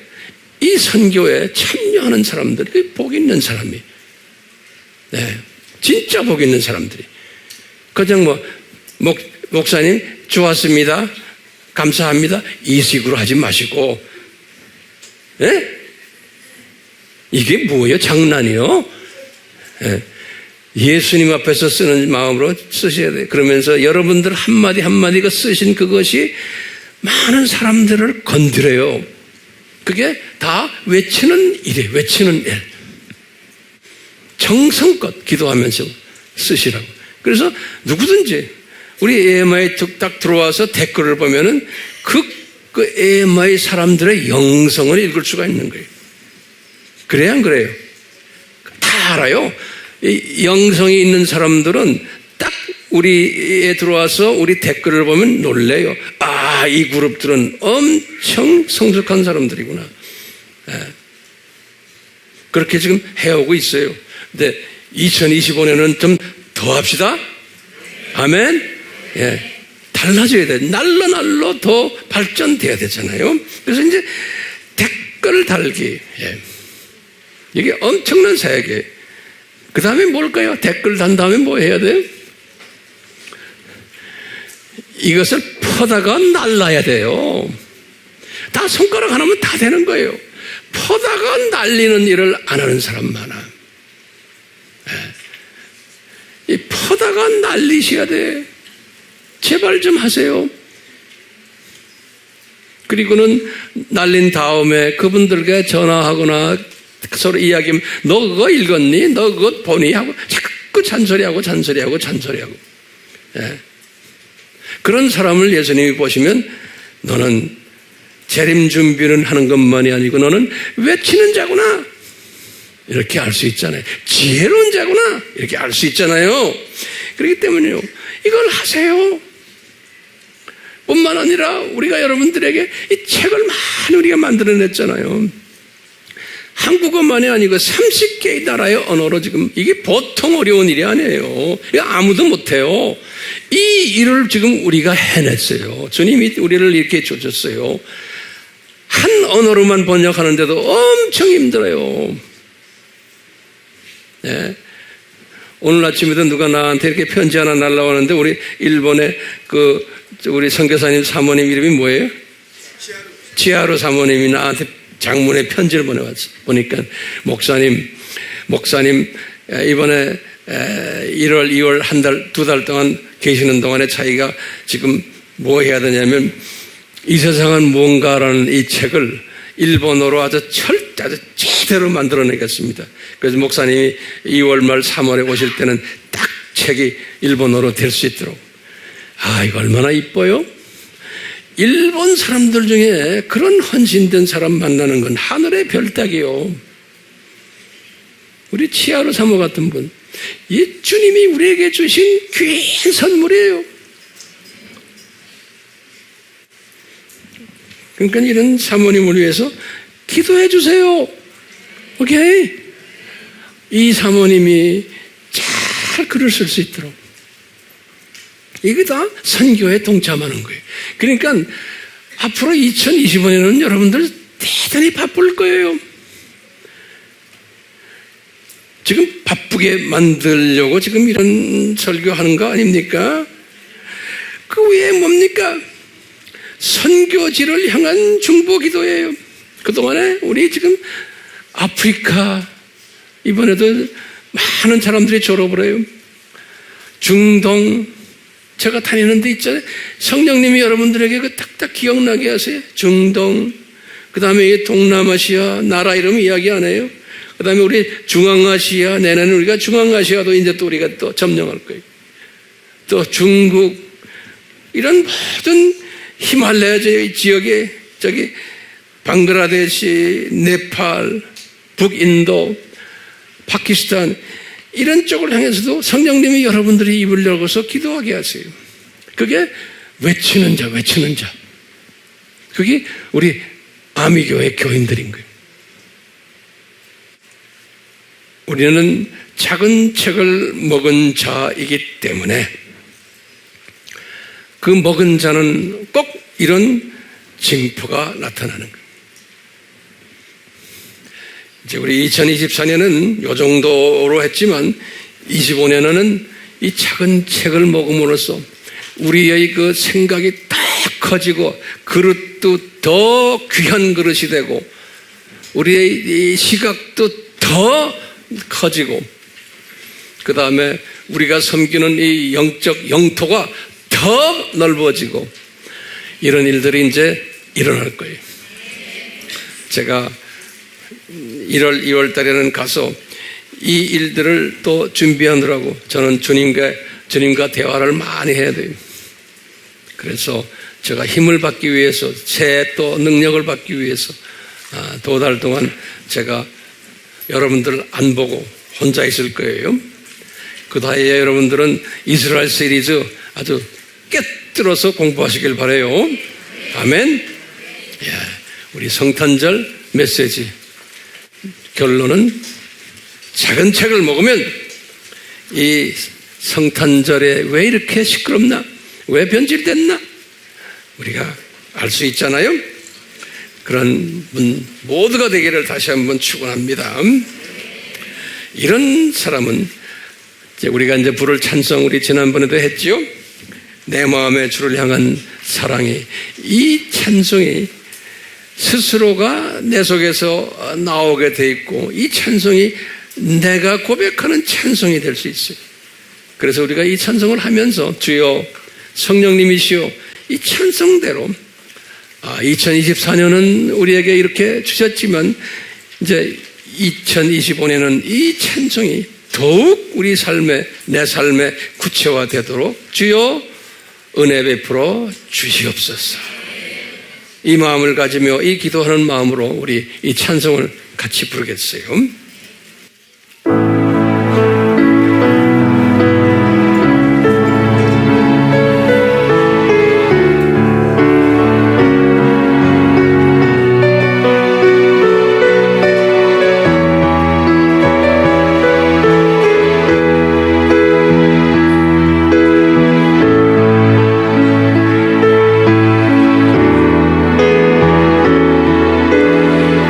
참여하는 사람들이 복 있는 사람이. 네. 진짜 복 있는 사람들이. 그냥 목사님, 좋았습니다. 감사합니다. 이 식으로 하지 마시고, 예? 이게 뭐예요? 장난이요? 예. 예수님 앞에서 쓰는 마음으로 쓰셔야 돼요. 그러면서 여러분들 한마디 한마디가 쓰신 그것이 많은 사람들을 건드려요. 그게 다 외치는 일이에요. 외치는 일. 정성껏 기도하면서 쓰시라고. 그래서 누구든지 우리 AMI에 딱 들어와서 댓글을 보면은 그 AMI 사람들의 영성을 읽을 수가 있는 거예요. 그래야 안 그래요? 다 알아요. 이 영성이 있는 사람들은 딱 우리에 들어와서 우리 댓글을 보면 놀래요. 아, 이 그룹들은 엄청 성숙한 사람들이구나. 그렇게 지금 해오고 있어요. 근데 2025년은 좀 더 합시다. 아멘. 예, 달라져야 돼. 날로 더 발전돼야 되잖아요. 그래서 이제 댓글 달기. 예. 이게 엄청난 사역이에요. 그 다음에 뭘까요? 댓글 단 다음에 뭐 해야 돼요? 이것을 퍼다가 날라야 돼요. 다 손가락 하나면 다 되는 거예요. 퍼다가 날리는 일을 안 하는 사람 많아. 이 퍼다가 날리셔야 돼. 제발 좀 하세요. 그리고는 날린 다음에 그분들에게 전화하거나 서로 이야기하면 너 그거 읽었니? 너 그거 보니? 하고 자꾸 잔소리하고. 예. 그런 사람을 예수님이 보시면 너는 재림 준비는 하는 것만이 아니고 너는 외치는 자구나. 이렇게 알 수 있잖아요. 지혜로운 자구나. 이렇게 알 수 있잖아요. 그렇기 때문에요. 이걸 하세요. 뿐만 아니라 우리가 여러분들에게 이 책을 많이 우리가 만들어냈잖아요. 한국어만이 아니고 30개의 나라의 언어로 지금 이게 보통 어려운 일이 아니에요. 이거 아무도 못해요. 이 일을 지금 우리가 해냈어요. 주님이 우리를 이렇게 주셨어요. 한 언어로만 번역하는데도 엄청 힘들어요. 네. 오늘 아침에도 누가 나한테 이렇게 편지 하나 날라오는데 우리 일본의 우리 선교사님 사모님 이름이 뭐예요? 치하루 사모님이 나한테 장문의 편지를 보내왔어요. 보니까 목사님 이번에 1월, 2월 두 달 동안 계시는 동안에 자기가 지금 뭐 해야 되냐면 이 세상은 뭔가라는 이 책을 일본어로 아주 아주 제대로 만들어내겠습니다. 그래서 목사님이 2월 말 3월에 오실 때는 딱 책이 일본어로 될 수 있도록. 이거 얼마나 이뻐요? 일본 사람들 중에 그런 헌신된 사람 만나는 건 하늘의 별 따기요. 우리 치아로 사모 같은 분, 이 주님이 우리에게 주신 귀한 선물이에요. 그러니까 이런 사모님을 위해서 기도해 주세요. 오케이? 이 사모님이 잘 글을 쓸 수 있도록. 이게 다 선교에 동참하는 거예요. 그러니까 앞으로 2025년은 여러분들 대단히 바쁠 거예요. 지금 바쁘게 만들려고 지금 이런 설교하는 거 아닙니까? 그 외에 뭡니까? 선교지를 향한 중보 기도예요. 그동안에 우리 지금 아프리카 이번에도 많은 사람들이 졸업을 해요. 중동 제가 다니는 데 있잖아요. 성령님이 여러분들에게 그 딱딱 기억나게 하세요. 중동, 그 다음에 동남아시아 나라 이름 이야기 안 해요. 그 다음에 우리 중앙아시아, 내년에 우리가 중앙아시아도 이제 또 우리가 또 점령할 거예요. 또 중국, 이런 모든 히말라야 지역에 저기 방글라데시, 네팔, 북인도, 파키스탄 이런 쪽을 향해서도 성령님이 여러분들이 입을 열고서 기도하게 하세요. 그게 외치는 자. 그게 우리 아미교회 교인들인 거예요. 우리는 작은 책을 먹은 자이기 때문에 그 먹은 자는 꼭 이런 징표가 나타나는 거예요. 이제 우리 2024년은 요 정도로 했지만 25년에는 이 작은 책을 먹음으로써 우리의 그 생각이 더 커지고 그릇도 더 귀한 그릇이 되고 우리의 이 시각도 더 커지고 그 다음에 우리가 섬기는 이 영적 영토가 더 넓어지고 이런 일들이 이제 일어날 거예요. 제가 1월, 2월 달에는 가서 이 일들을 또 준비하느라고 저는 주님과 대화를 많이 해야 돼요. 그래서 제가 힘을 받기 위해서 새 또 능력을 받기 위해서 2달 동안 제가 여러분들 안 보고 혼자 있을 거예요. 그 다음에 여러분들은 이스라엘 시리즈 아주 깨뜨려서 공부하시길 바라요. 아멘. 우리 성탄절 메시지 결론은 작은 책을 먹으면 이 성탄절에 왜 이렇게 시끄럽나? 왜 변질됐나? 우리가 알 수 있잖아요. 그런 분 모두가 되기를 다시 한번 축원합니다. 이런 사람은 이제 우리가 이제 부를 찬송 우리 지난번에도 했지요. 내 마음의 주를 향한 사랑이 이 찬송이 스스로가 내 속에서 나오게 돼 있고 이 찬송이 내가 고백하는 찬송이 될 수 있어요. 그래서 우리가 이 찬송을 하면서 주여 성령님이시여 이 찬송대로 2024년은 우리에게 이렇게 주셨지만 이제 2025년은 이 찬송이 더욱 우리 삶에 내 삶에 구체화되도록 주여 은혜 베풀어 주시옵소서. 이 마음을 가지며 이 기도하는 마음으로 우리 이 찬송을 같이 부르겠어요.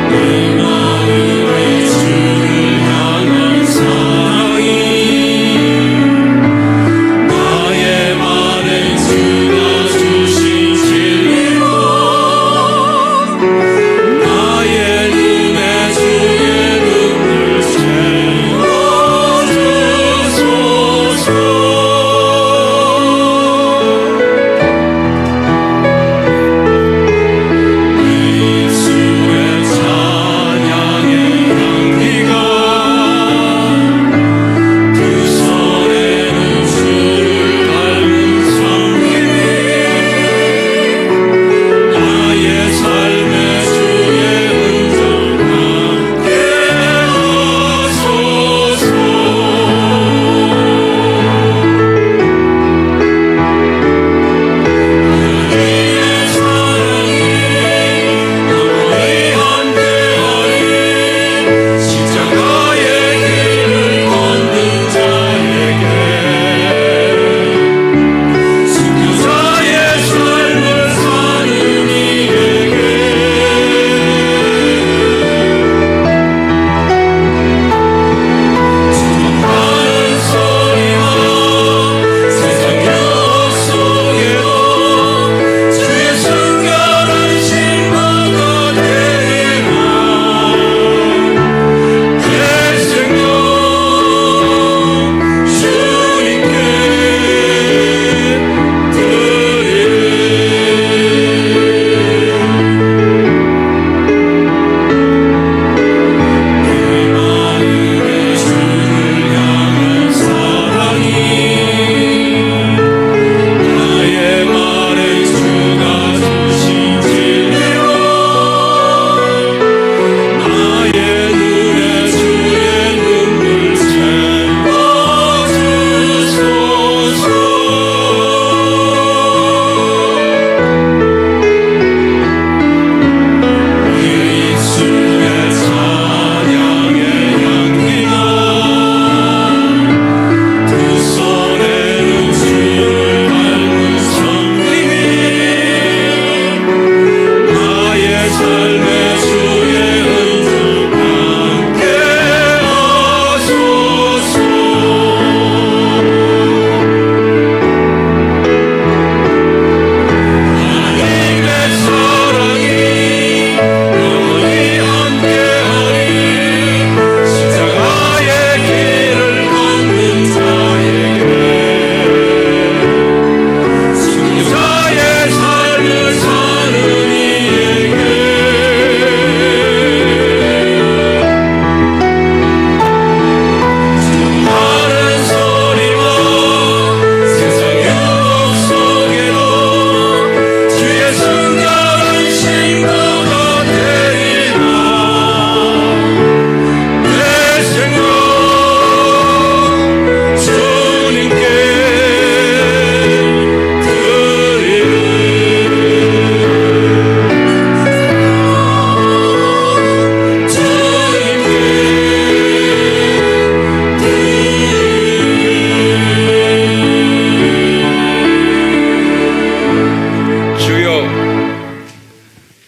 내 마음의 주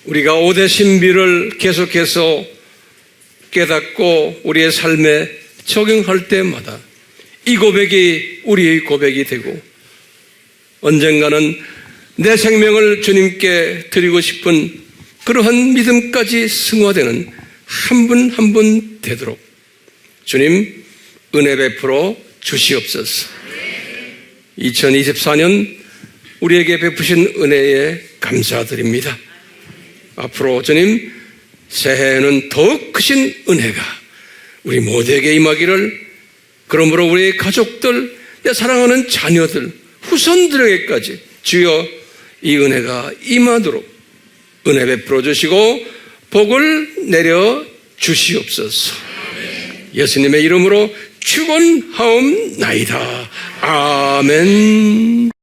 우리가 오대 신비를 계속해서 깨닫고 우리의 삶에 적용할 때마다 이 고백이 우리의 고백이 되고 언젠가는 내 생명을 주님께 드리고 싶은 그러한 믿음까지 승화되는 한 분 한 분 되도록 주님 은혜 베풀어 주시옵소서. 2024년 우리에게 베푸신 은혜에 감사드립니다. 앞으로 주님 새해에는 더욱 크신 은혜가 우리 모두에게 임하기를, 그러므로 우리의 가족들, 내 사랑하는 자녀들, 후손들에게까지 주여 이 은혜가 임하도록 은혜 베풀어 주시고 복을 내려 주시옵소서. 예수님의 이름으로 축원하옵나이다. 아멘.